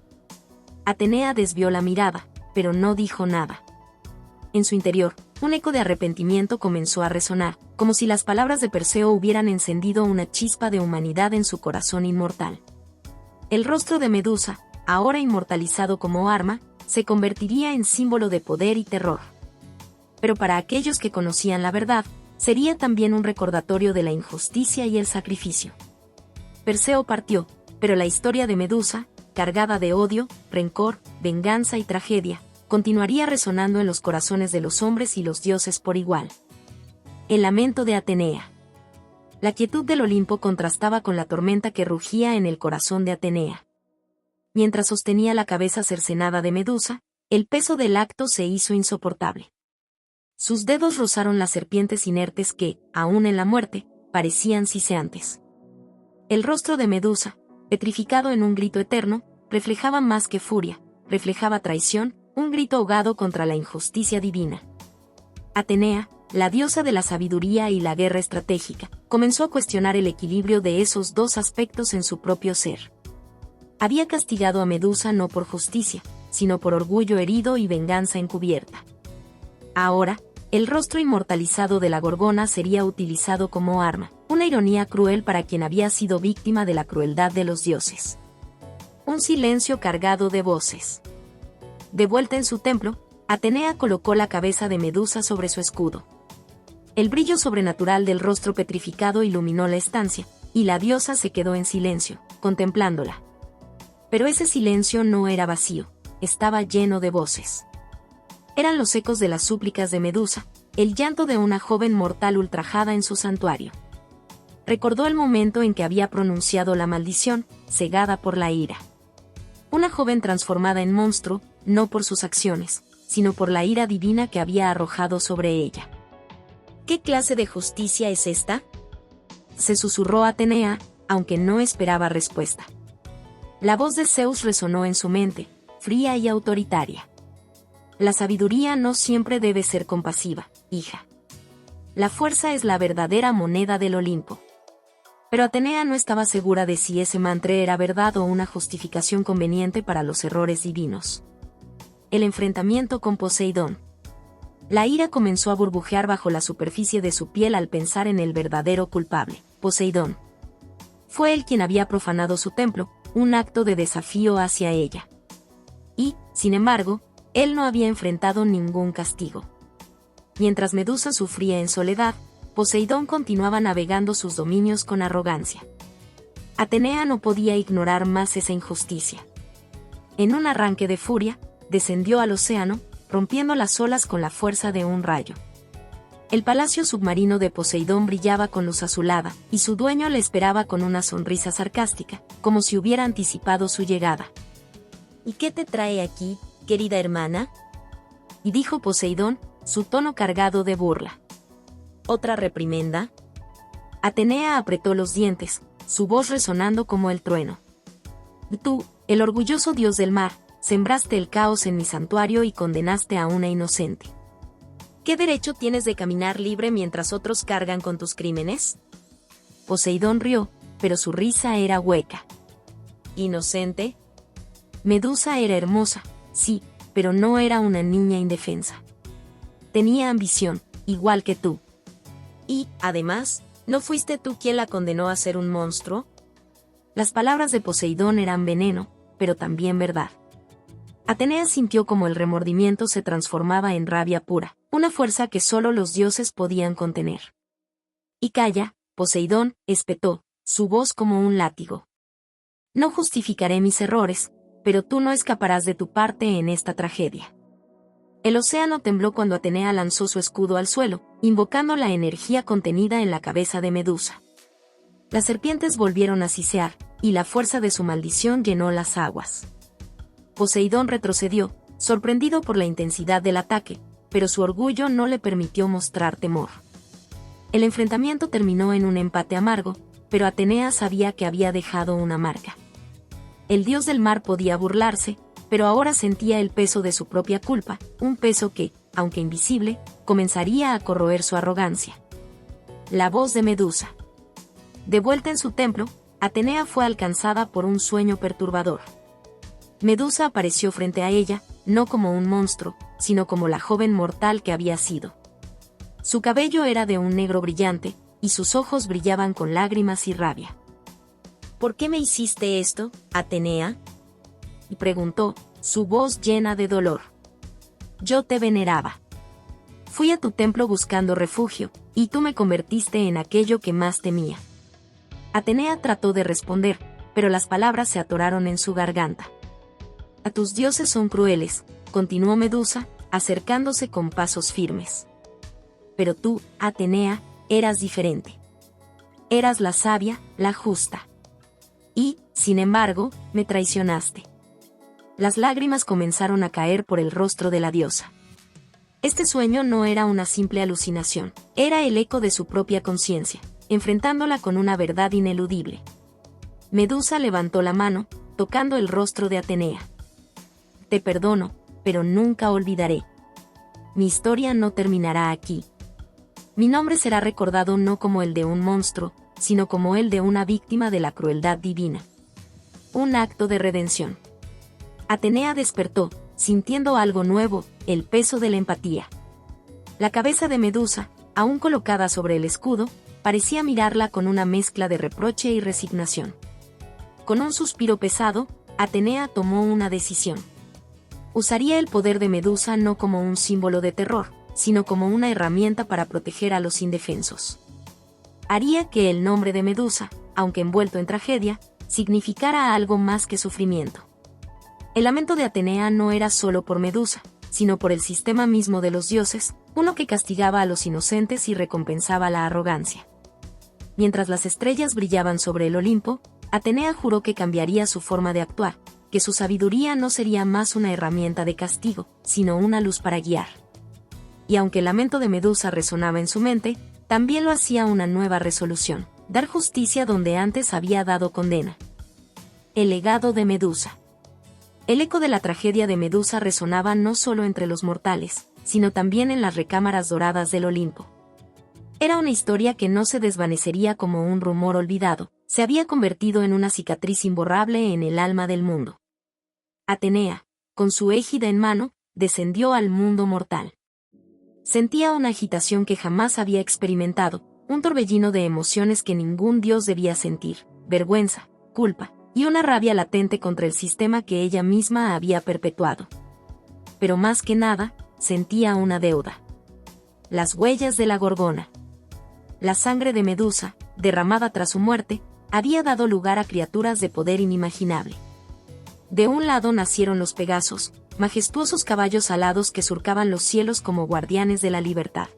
Atenea desvió la mirada, pero no dijo nada. En su interior, un eco de arrepentimiento comenzó a resonar, como si las palabras de Perseo hubieran encendido una chispa de humanidad en su corazón inmortal. El rostro de Medusa, ahora inmortalizado como arma, se convertiría en símbolo de poder y terror. Pero para aquellos que conocían la verdad, sería también un recordatorio de la injusticia y el sacrificio. Perseo partió, pero la historia de Medusa, cargada de odio, rencor, venganza y tragedia, continuaría resonando en los corazones de los hombres y los dioses por igual. El lamento de Atenea. La quietud del Olimpo contrastaba con la tormenta que rugía en el corazón de Atenea. Mientras sostenía la cabeza cercenada de Medusa, el peso del acto se hizo insoportable. Sus dedos rozaron las serpientes inertes que, aún en la muerte, parecían siseantes. El rostro de Medusa, petrificado en un grito eterno, reflejaba más que furia, reflejaba traición, un grito ahogado contra la injusticia divina. Atenea, la diosa de la sabiduría y la guerra estratégica, comenzó a cuestionar el equilibrio de esos dos aspectos en su propio ser. Había castigado a Medusa no por justicia, sino por orgullo herido y venganza encubierta. Ahora, el rostro inmortalizado de la Gorgona sería utilizado como arma, una ironía cruel para quien había sido víctima de la crueldad de los dioses. Un silencio cargado de voces. De vuelta en su templo, Atenea colocó la cabeza de Medusa sobre su escudo. El brillo sobrenatural del rostro petrificado iluminó la estancia, y la diosa se quedó en silencio, contemplándola. Pero ese silencio no era vacío, estaba lleno de voces. Eran los ecos de las súplicas de Medusa, el llanto de una joven mortal ultrajada en su santuario. Recordó el momento en que había pronunciado la maldición, cegada por la ira. Una joven transformada en monstruo, no por sus acciones, sino por la ira divina que había arrojado sobre ella. ¿Qué clase de justicia es esta?, se susurró Atenea, aunque no esperaba respuesta. La voz de Zeus resonó en su mente, fría y autoritaria. La sabiduría no siempre debe ser compasiva, hija. La fuerza es la verdadera moneda del Olimpo. Pero Atenea no estaba segura de si ese mantra era verdad o una justificación conveniente para los errores divinos. El enfrentamiento con Poseidón. La ira comenzó a burbujear bajo la superficie de su piel al pensar en el verdadero culpable, Poseidón. Fue él quien había profanado su templo, un acto de desafío hacia ella. Y, sin embargo, él no había enfrentado ningún castigo. Mientras Medusa sufría en soledad, Poseidón continuaba navegando sus dominios con arrogancia. Atenea no podía ignorar más esa injusticia. En un arranque de furia, descendió al océano, rompiendo las olas con la fuerza de un rayo. El palacio submarino de Poseidón brillaba con luz azulada, y su dueño le esperaba con una sonrisa sarcástica, como si hubiera anticipado su llegada. ¿Y qué te trae aquí, querida hermana?, y dijo Poseidón, su tono cargado de burla. ¿Otra reprimenda? Atenea apretó los dientes, su voz resonando como el trueno. Tú, el orgulloso dios del mar, sembraste el caos en mi santuario y condenaste a una inocente. ¿Qué derecho tienes de caminar libre mientras otros cargan con tus crímenes? Poseidón rió, pero su risa era hueca. ¿Inocente? Medusa era hermosa, sí, pero no era una niña indefensa. Tenía ambición, igual que tú. Y, además, ¿no fuiste tú quien la condenó a ser un monstruo? Las palabras de Poseidón eran veneno, pero también verdad. Atenea sintió como el remordimiento se transformaba en rabia pura, una fuerza que solo los dioses podían contener. Y calla, Poseidón, espetó, su voz como un látigo. No justificaré mis errores, pero tú no escaparás de tu parte en esta tragedia. El océano tembló cuando Atenea lanzó su escudo al suelo, invocando la energía contenida en la cabeza de Medusa. Las serpientes volvieron a sisear, y la fuerza de su maldición llenó las aguas. Poseidón retrocedió, sorprendido por la intensidad del ataque, pero su orgullo no le permitió mostrar temor. El enfrentamiento terminó en un empate amargo, pero Atenea sabía que había dejado una marca. El dios del mar podía burlarse, pero ahora sentía el peso de su propia culpa, un peso que, aunque invisible, comenzaría a corroer su arrogancia. La voz de Medusa. De vuelta en su templo, Atenea fue alcanzada por un sueño perturbador. Medusa apareció frente a ella, no como un monstruo, sino como la joven mortal que había sido. Su cabello era de un negro brillante, y sus ojos brillaban con lágrimas y rabia. ¿Por qué me hiciste esto, Atenea?, y preguntó, su voz llena de dolor. Yo te veneraba. Fui a tu templo buscando refugio, y tú me convertiste en aquello que más temía. Atenea trató de responder, pero las palabras se atoraron en su garganta. A tus dioses son crueles, continuó Medusa, acercándose con pasos firmes. Pero tú, Atenea, eras diferente. Eras la sabia, la justa. Y, sin embargo, me traicionaste. Las lágrimas comenzaron a caer por el rostro de la diosa. Este sueño no era una simple alucinación, era el eco de su propia conciencia, enfrentándola con una verdad ineludible. Medusa levantó la mano, tocando el rostro de Atenea. Te perdono, pero nunca olvidaré. Mi historia no terminará aquí. Mi nombre será recordado no como el de un monstruo, sino como el de una víctima de la crueldad divina. Un acto de redención. Atenea despertó, sintiendo algo nuevo, el peso de la empatía. La cabeza de Medusa, aún colocada sobre el escudo, parecía mirarla con una mezcla de reproche y resignación. Con un suspiro pesado, Atenea tomó una decisión. Usaría el poder de Medusa no como un símbolo de terror, sino como una herramienta para proteger a los indefensos. Haría que el nombre de Medusa, aunque envuelto en tragedia, significara algo más que sufrimiento. El lamento de Atenea no era solo por Medusa, sino por el sistema mismo de los dioses, uno que castigaba a los inocentes y recompensaba la arrogancia. Mientras las estrellas brillaban sobre el Olimpo, Atenea juró que cambiaría su forma de actuar, que su sabiduría no sería más una herramienta de castigo, sino una luz para guiar. Y aunque el lamento de Medusa resonaba en su mente, también lo hacía una nueva resolución: dar justicia donde antes había dado condena. El legado de Medusa. El eco de la tragedia de Medusa resonaba no solo entre los mortales, sino también en las recámaras doradas del Olimpo. Era una historia que no se desvanecería como un rumor olvidado, se había convertido en una cicatriz imborrable en el alma del mundo. Atenea, con su égida en mano, descendió al mundo mortal. Sentía una agitación que jamás había experimentado, un torbellino de emociones que ningún dios debía sentir: vergüenza, culpa, y una rabia latente contra el sistema que ella misma había perpetuado. Pero más que nada, sentía una deuda. Las huellas de la Gorgona. La sangre de Medusa, derramada tras su muerte, había dado lugar a criaturas de poder inimaginable. De un lado nacieron los Pegasos, majestuosos caballos alados que surcaban los cielos como guardianes de la libertad.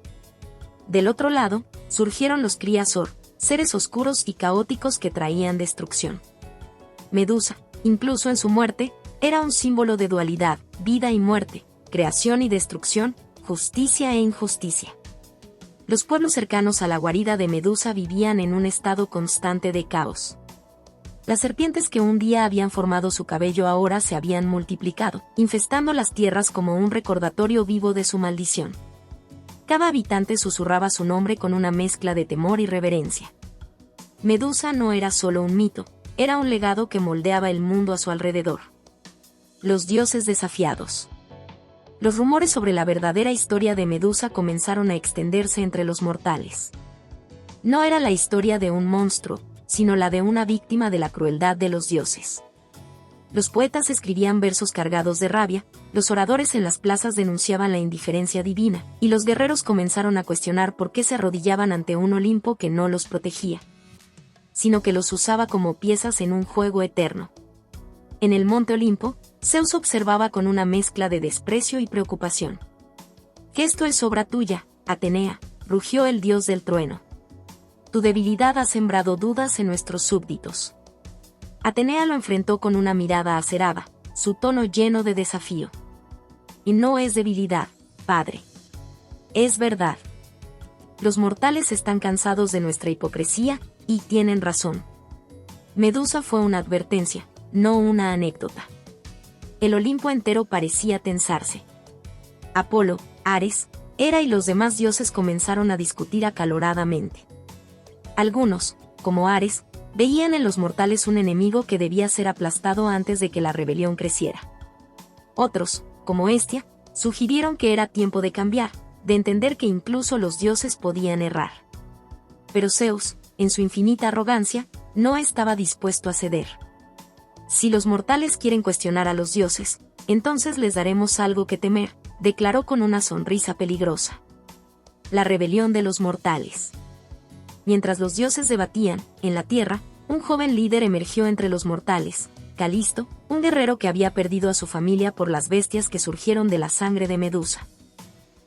Del otro lado, surgieron los Criasor, seres oscuros y caóticos que traían destrucción. Medusa, incluso en su muerte, era un símbolo de dualidad, vida y muerte, creación y destrucción, justicia e injusticia. Los pueblos cercanos a la guarida de Medusa vivían en un estado constante de caos. Las serpientes que un día habían formado su cabello ahora se habían multiplicado, infestando las tierras como un recordatorio vivo de su maldición. Cada habitante susurraba su nombre con una mezcla de temor y reverencia. Medusa no era solo un mito, era un legado que moldeaba el mundo a su alrededor. Los dioses desafiados. Los rumores sobre la verdadera historia de Medusa comenzaron a extenderse entre los mortales. No era la historia de un monstruo, sino la de una víctima de la crueldad de los dioses. Los poetas escribían versos cargados de rabia, los oradores en las plazas denunciaban la indiferencia divina, y los guerreros comenzaron a cuestionar por qué se arrodillaban ante un Olimpo que no los protegía, sino que los usaba como piezas en un juego eterno. En el monte Olimpo, Zeus observaba con una mezcla de desprecio y preocupación. «¿Que esto es obra tuya, Atenea?», rugió el dios del trueno. «Tu debilidad ha sembrado dudas en nuestros súbditos». Atenea lo enfrentó con una mirada acerada, su tono lleno de desafío. «Y no es debilidad, padre. Es verdad. Los mortales están cansados de nuestra hipocresía, y tienen razón. Medusa fue una advertencia, no una anécdota». El Olimpo entero parecía tensarse. Apolo, Ares, Hera y los demás dioses comenzaron a discutir acaloradamente. Algunos, como Ares, veían en los mortales un enemigo que debía ser aplastado antes de que la rebelión creciera. Otros, como Hestia, sugirieron que era tiempo de cambiar, de entender que incluso los dioses podían errar. Pero Zeus, en su infinita arrogancia, no estaba dispuesto a ceder. «Si los mortales quieren cuestionar a los dioses, entonces les daremos algo que temer», declaró con una sonrisa peligrosa. La rebelión de los mortales. Mientras los dioses debatían, en la tierra, un joven líder emergió entre los mortales, Calisto, un guerrero que había perdido a su familia por las bestias que surgieron de la sangre de Medusa.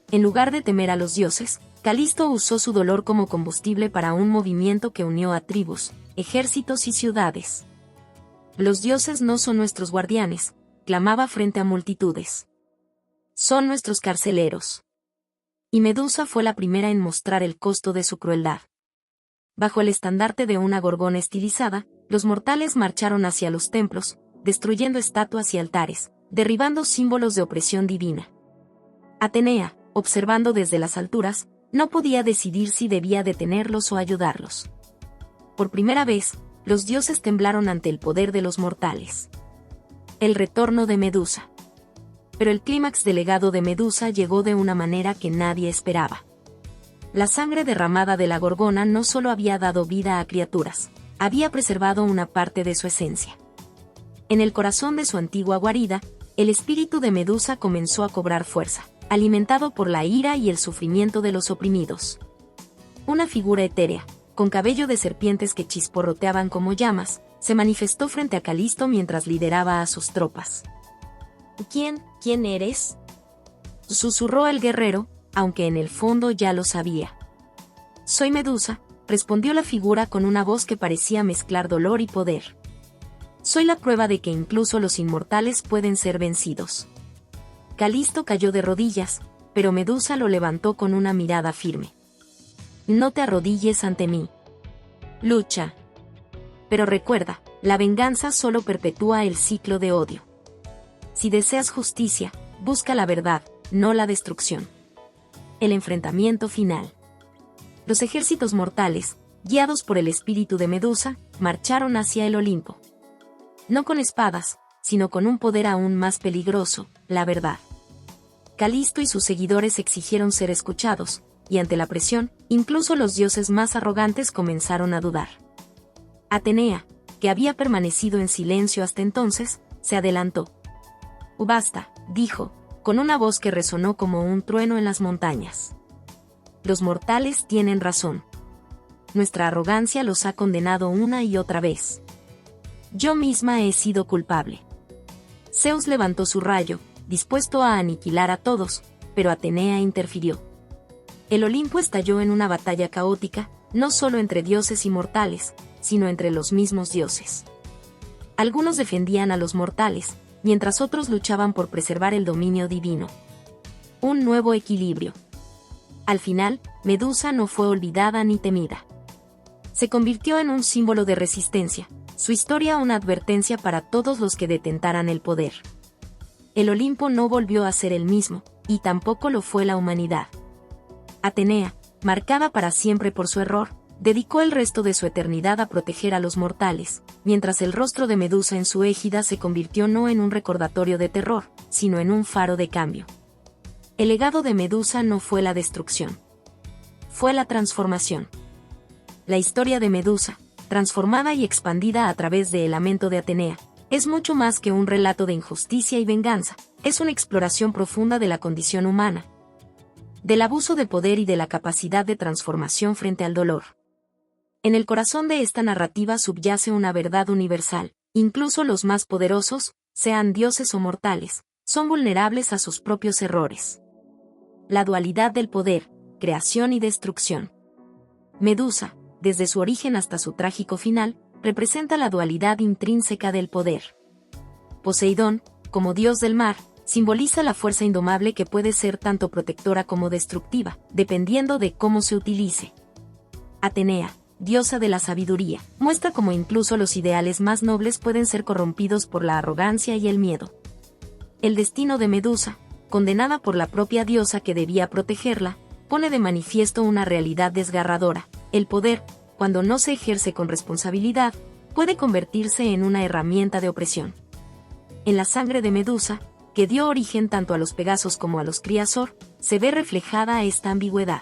En lugar de temer a los dioses, Calisto usó su dolor como combustible para un movimiento que unió a tribus, ejércitos y ciudades. «Los dioses no son nuestros guardianes», clamaba frente a multitudes. «Son nuestros carceleros». Y Medusa fue la primera en mostrar el costo de su crueldad. Bajo el estandarte de una gorgona estilizada, los mortales marcharon hacia los templos, destruyendo estatuas y altares, derribando símbolos de opresión divina. Atenea, observando desde las alturas, no podía decidir si debía detenerlos o ayudarlos. Por primera vez, los dioses temblaron ante el poder de los mortales. El retorno de Medusa. Pero el clímax del legado de Medusa llegó de una manera que nadie esperaba. La sangre derramada de la gorgona no solo había dado vida a criaturas, había preservado una parte de su esencia. En el corazón de su antigua guarida, el espíritu de Medusa comenzó a cobrar fuerza, alimentado por la ira y el sufrimiento de los oprimidos. Una figura etérea, con cabello de serpientes que chisporroteaban como llamas, se manifestó frente a Calisto mientras lideraba a sus tropas. ¿Quién eres?», susurró el guerrero, aunque en el fondo ya lo sabía. «Soy Medusa», respondió la figura con una voz que parecía mezclar dolor y poder. «Soy la prueba de que incluso los inmortales pueden ser vencidos». Calisto cayó de rodillas, pero Medusa lo levantó con una mirada firme. «No te arrodilles ante mí. Lucha. Pero recuerda, la venganza solo perpetúa el ciclo de odio. Si deseas justicia, busca la verdad, no la destrucción». El enfrentamiento final. Los ejércitos mortales, guiados por el espíritu de Medusa, marcharon hacia el Olimpo. No con espadas, sino con un poder aún más peligroso, la verdad. Calisto y sus seguidores exigieron ser escuchados, y ante la presión, incluso los dioses más arrogantes comenzaron a dudar. Atenea, que había permanecido en silencio hasta entonces, se adelantó. «Basta», dijo, con una voz que resonó como un trueno en las montañas. «Los mortales tienen razón. Nuestra arrogancia los ha condenado una y otra vez. Yo misma he sido culpable». Zeus levantó su rayo, dispuesto a aniquilar a todos, pero Atenea interfirió. El Olimpo estalló en una batalla caótica, no solo entre dioses y mortales, sino entre los mismos dioses. Algunos defendían a los mortales, mientras otros luchaban por preservar el dominio divino. Un nuevo equilibrio. Al final, Medusa no fue olvidada ni temida. Se convirtió en un símbolo de resistencia, su historia una advertencia para todos los que detentaran el poder. El Olimpo no volvió a ser el mismo, y tampoco lo fue la humanidad. Atenea, marcada para siempre por su error, dedicó el resto de su eternidad a proteger a los mortales, mientras el rostro de Medusa en su égida se convirtió no en un recordatorio de terror, sino en un faro de cambio. El legado de Medusa no fue la destrucción. Fue la transformación. La historia de Medusa, transformada y expandida a través de El lamento de Atenea, es mucho más que un relato de injusticia y venganza, es una exploración profunda de la condición humana, del abuso de poder y de la capacidad de transformación frente al dolor. En el corazón de esta narrativa subyace una verdad universal: incluso los más poderosos, sean dioses o mortales, son vulnerables a sus propios errores. La dualidad del poder, creación y destrucción. Medusa, desde su origen hasta su trágico final, representa la dualidad intrínseca del poder. Poseidón, como dios del mar, simboliza la fuerza indomable que puede ser tanto protectora como destructiva, dependiendo de cómo se utilice. Atenea, diosa de la sabiduría, muestra cómo incluso los ideales más nobles pueden ser corrompidos por la arrogancia y el miedo. El destino de Medusa, condenada por la propia diosa que debía protegerla, pone de manifiesto una realidad desgarradora: el poder, cuando no se ejerce con responsabilidad, puede convertirse en una herramienta de opresión. En la sangre de Medusa, que dio origen tanto a los Pegasos como a los Criasor, se ve reflejada esta ambigüedad.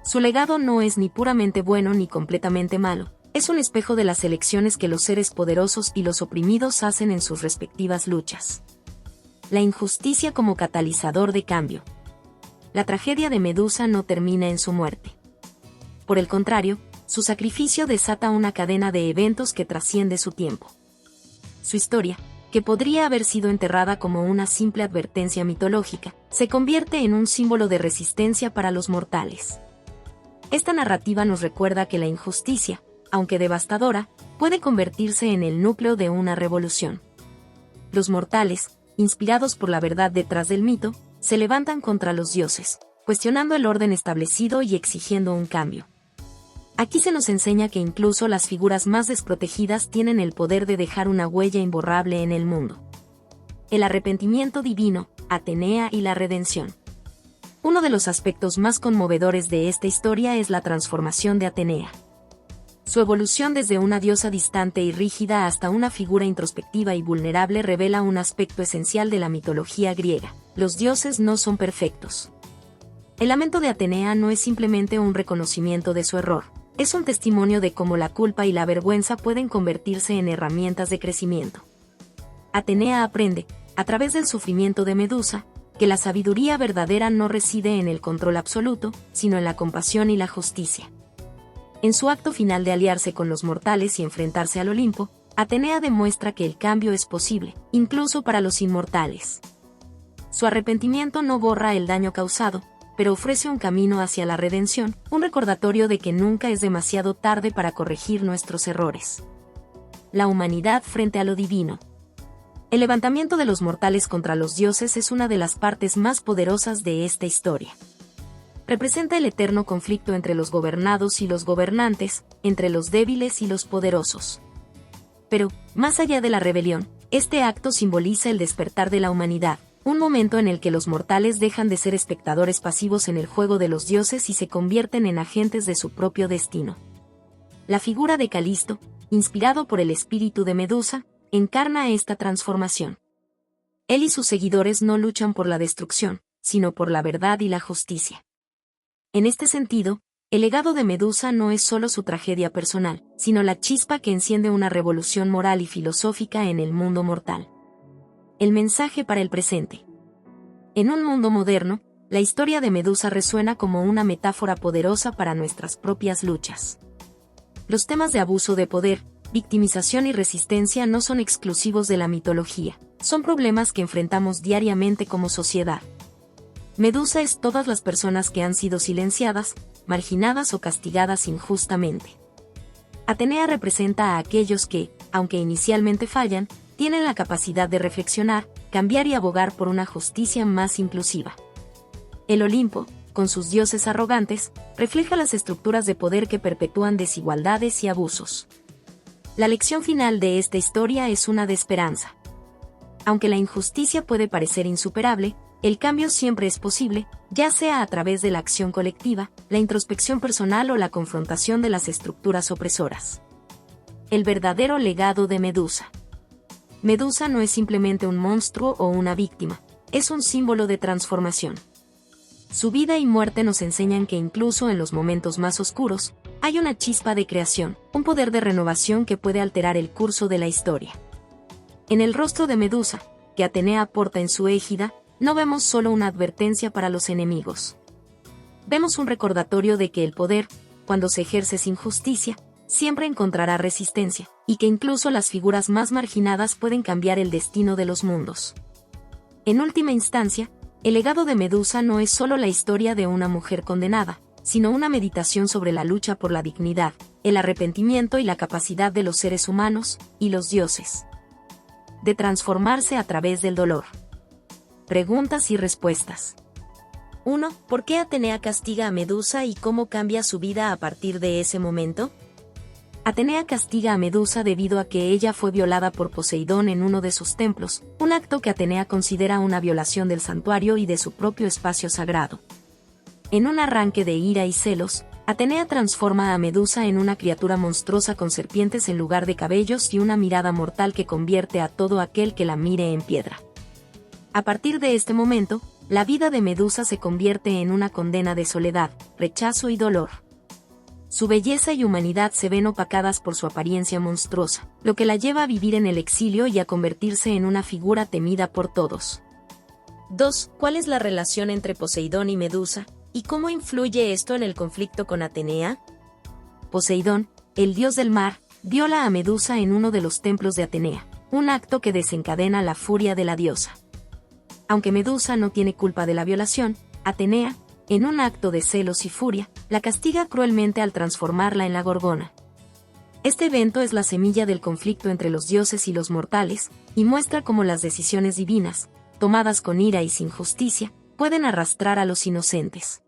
Su legado no es ni puramente bueno ni completamente malo, es un espejo de las elecciones que los seres poderosos y los oprimidos hacen en sus respectivas luchas. La injusticia como catalizador de cambio. La tragedia de Medusa no termina en su muerte. Por el contrario, su sacrificio desata una cadena de eventos que trasciende su tiempo. Su historia, que podría haber sido enterrada como una simple advertencia mitológica, se convierte en un símbolo de resistencia para los mortales. Esta narrativa nos recuerda que la injusticia, aunque devastadora, puede convertirse en el núcleo de una revolución. Los mortales, inspirados por la verdad detrás del mito, se levantan contra los dioses, cuestionando el orden establecido y exigiendo un cambio. Aquí se nos enseña que incluso las figuras más desprotegidas tienen el poder de dejar una huella imborrable en el mundo. El arrepentimiento divino, Atenea y la redención. Uno de los aspectos más conmovedores de esta historia es la transformación de Atenea. Su evolución desde una diosa distante y rígida hasta una figura introspectiva y vulnerable revela un aspecto esencial de la mitología griega: los dioses no son perfectos. El lamento de Atenea no es simplemente un reconocimiento de su error, es un testimonio de cómo la culpa y la vergüenza pueden convertirse en herramientas de crecimiento. Atenea aprende, a través del sufrimiento de Medusa, que la sabiduría verdadera no reside en el control absoluto, sino en la compasión y la justicia. En su acto final de aliarse con los mortales y enfrentarse al Olimpo, Atenea demuestra que el cambio es posible, incluso para los inmortales. Su arrepentimiento no borra el daño causado, pero ofrece un camino hacia la redención, un recordatorio de que nunca es demasiado tarde para corregir nuestros errores. La humanidad frente a lo divino. El levantamiento de los mortales contra los dioses es una de las partes más poderosas de esta historia. Representa el eterno conflicto entre los gobernados y los gobernantes, entre los débiles y los poderosos. Pero, más allá de la rebelión, este acto simboliza el despertar de la humanidad, un momento en el que los mortales dejan de ser espectadores pasivos en el juego de los dioses y se convierten en agentes de su propio destino. La figura de Calisto, inspirado por el espíritu de Medusa, encarna esta transformación. Él y sus seguidores no luchan por la destrucción, sino por la verdad y la justicia. En este sentido, el legado de Medusa no es solo su tragedia personal, sino la chispa que enciende una revolución moral y filosófica en el mundo mortal. El mensaje para el presente. En un mundo moderno, la historia de Medusa resuena como una metáfora poderosa para nuestras propias luchas. Los temas de abuso de poder, victimización y resistencia no son exclusivos de la mitología, son problemas que enfrentamos diariamente como sociedad. Medusa es todas las personas que han sido silenciadas, marginadas o castigadas injustamente. Atenea representa a aquellos que, aunque inicialmente fallan, tienen la capacidad de reflexionar, cambiar y abogar por una justicia más inclusiva. El Olimpo, con sus dioses arrogantes, refleja las estructuras de poder que perpetúan desigualdades y abusos. La lección final de esta historia es una de esperanza. Aunque la injusticia puede parecer insuperable, el cambio siempre es posible, ya sea a través de la acción colectiva, la introspección personal o la confrontación de las estructuras opresoras. El verdadero legado de Medusa. Medusa no es simplemente un monstruo o una víctima, es un símbolo de transformación. Su vida y muerte nos enseñan que incluso en los momentos más oscuros, hay una chispa de creación, un poder de renovación que puede alterar el curso de la historia. En el rostro de Medusa, que Atenea porta en su égida, no vemos solo una advertencia para los enemigos. Vemos un recordatorio de que el poder, cuando se ejerce sin justicia, siempre encontrará resistencia, y que incluso las figuras más marginadas pueden cambiar el destino de los mundos. En última instancia, el legado de Medusa no es solo la historia de una mujer condenada, sino una meditación sobre la lucha por la dignidad, el arrepentimiento y la capacidad de los seres humanos, y los dioses, de transformarse a través del dolor. Preguntas y respuestas. 1. ¿Por qué Atenea castiga a Medusa y cómo cambia su vida a partir de ese momento? Atenea castiga a Medusa debido a que ella fue violada por Poseidón en uno de sus templos, un acto que Atenea considera una violación del santuario y de su propio espacio sagrado. En un arranque de ira y celos, Atenea transforma a Medusa en una criatura monstruosa con serpientes en lugar de cabellos y una mirada mortal que convierte a todo aquel que la mire en piedra. A partir de este momento, la vida de Medusa se convierte en una condena de soledad, rechazo y dolor. Su belleza y humanidad se ven opacadas por su apariencia monstruosa, lo que la lleva a vivir en el exilio y a convertirse en una figura temida por todos. 2. ¿Cuál es la relación entre Poseidón y Medusa, y cómo influye esto en el conflicto con Atenea? Poseidón, el dios del mar, viola a Medusa en uno de los templos de Atenea, un acto que desencadena la furia de la diosa. Aunque Medusa no tiene culpa de la violación, Atenea, en un acto de celos y furia, la castiga cruelmente al transformarla en la Gorgona. Este evento es la semilla del conflicto entre los dioses y los mortales, y muestra cómo las decisiones divinas, tomadas con ira y sin justicia, pueden arrastrar a los inocentes.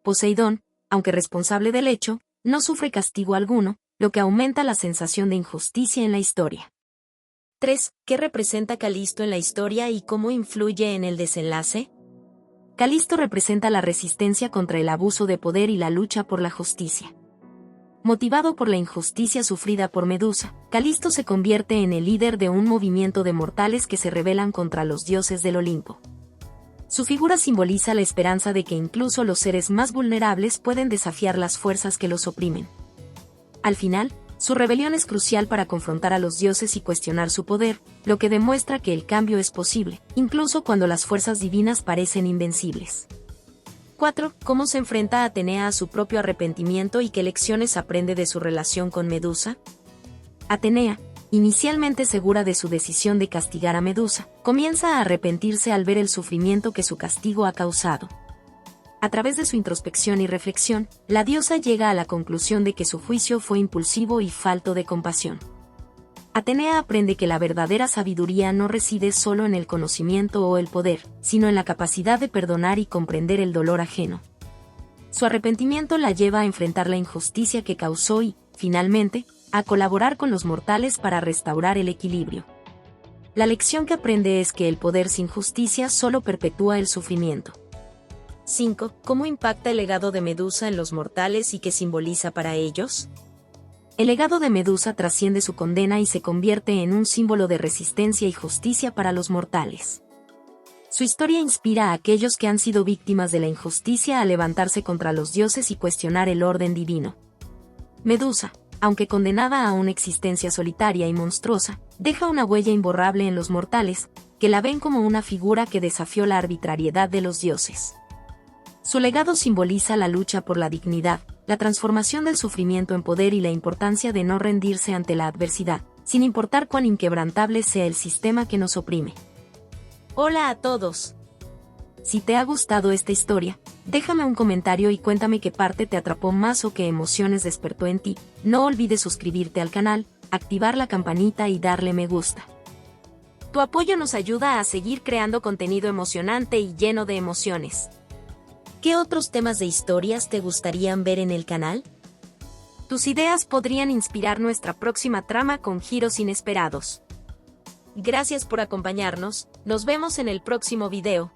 Poseidón, aunque responsable del hecho, no sufre castigo alguno, lo que aumenta la sensación de injusticia en la historia. 3. ¿Qué representa Calisto en la historia y cómo influye en el desenlace? Calisto representa la resistencia contra el abuso de poder y la lucha por la justicia. Motivado por la injusticia sufrida por Medusa, Calisto se convierte en el líder de un movimiento de mortales que se rebelan contra los dioses del Olimpo. Su figura simboliza la esperanza de que incluso los seres más vulnerables pueden desafiar las fuerzas que los oprimen. Al final, su rebelión es crucial para confrontar a los dioses y cuestionar su poder, lo que demuestra que el cambio es posible, incluso cuando las fuerzas divinas parecen invencibles. 4. ¿Cómo se enfrenta Atenea a su propio arrepentimiento y qué lecciones aprende de su relación con Medusa? Atenea, inicialmente segura de su decisión de castigar a Medusa, comienza a arrepentirse al ver el sufrimiento que su castigo ha causado. A través de su introspección y reflexión, la diosa llega a la conclusión de que su juicio fue impulsivo y falto de compasión. Atenea aprende que la verdadera sabiduría no reside solo en el conocimiento o el poder, sino en la capacidad de perdonar y comprender el dolor ajeno. Su arrepentimiento la lleva a enfrentar la injusticia que causó y, finalmente, a colaborar con los mortales para restaurar el equilibrio. La lección que aprende es que el poder sin justicia solo perpetúa el sufrimiento. 5. ¿Cómo impacta el legado de Medusa en los mortales y qué simboliza para ellos? El legado de Medusa trasciende su condena y se convierte en un símbolo de resistencia y justicia para los mortales. Su historia inspira a aquellos que han sido víctimas de la injusticia a levantarse contra los dioses y cuestionar el orden divino. Medusa, aunque condenada a una existencia solitaria y monstruosa, deja una huella imborrable en los mortales, que la ven como una figura que desafió la arbitrariedad de los dioses. Su legado simboliza la lucha por la dignidad, la transformación del sufrimiento en poder y la importancia de no rendirse ante la adversidad, sin importar cuán inquebrantable sea el sistema que nos oprime. Hola a todos. Si te ha gustado esta historia, déjame un comentario y cuéntame qué parte te atrapó más o qué emociones despertó en ti. No olvides suscribirte al canal, activar la campanita y darle me gusta. Tu apoyo nos ayuda a seguir creando contenido emocionante y lleno de emociones. ¿Qué otros temas de historias te gustarían ver en el canal? Tus ideas podrían inspirar nuestra próxima trama con giros inesperados. Gracias por acompañarnos, nos vemos en el próximo video.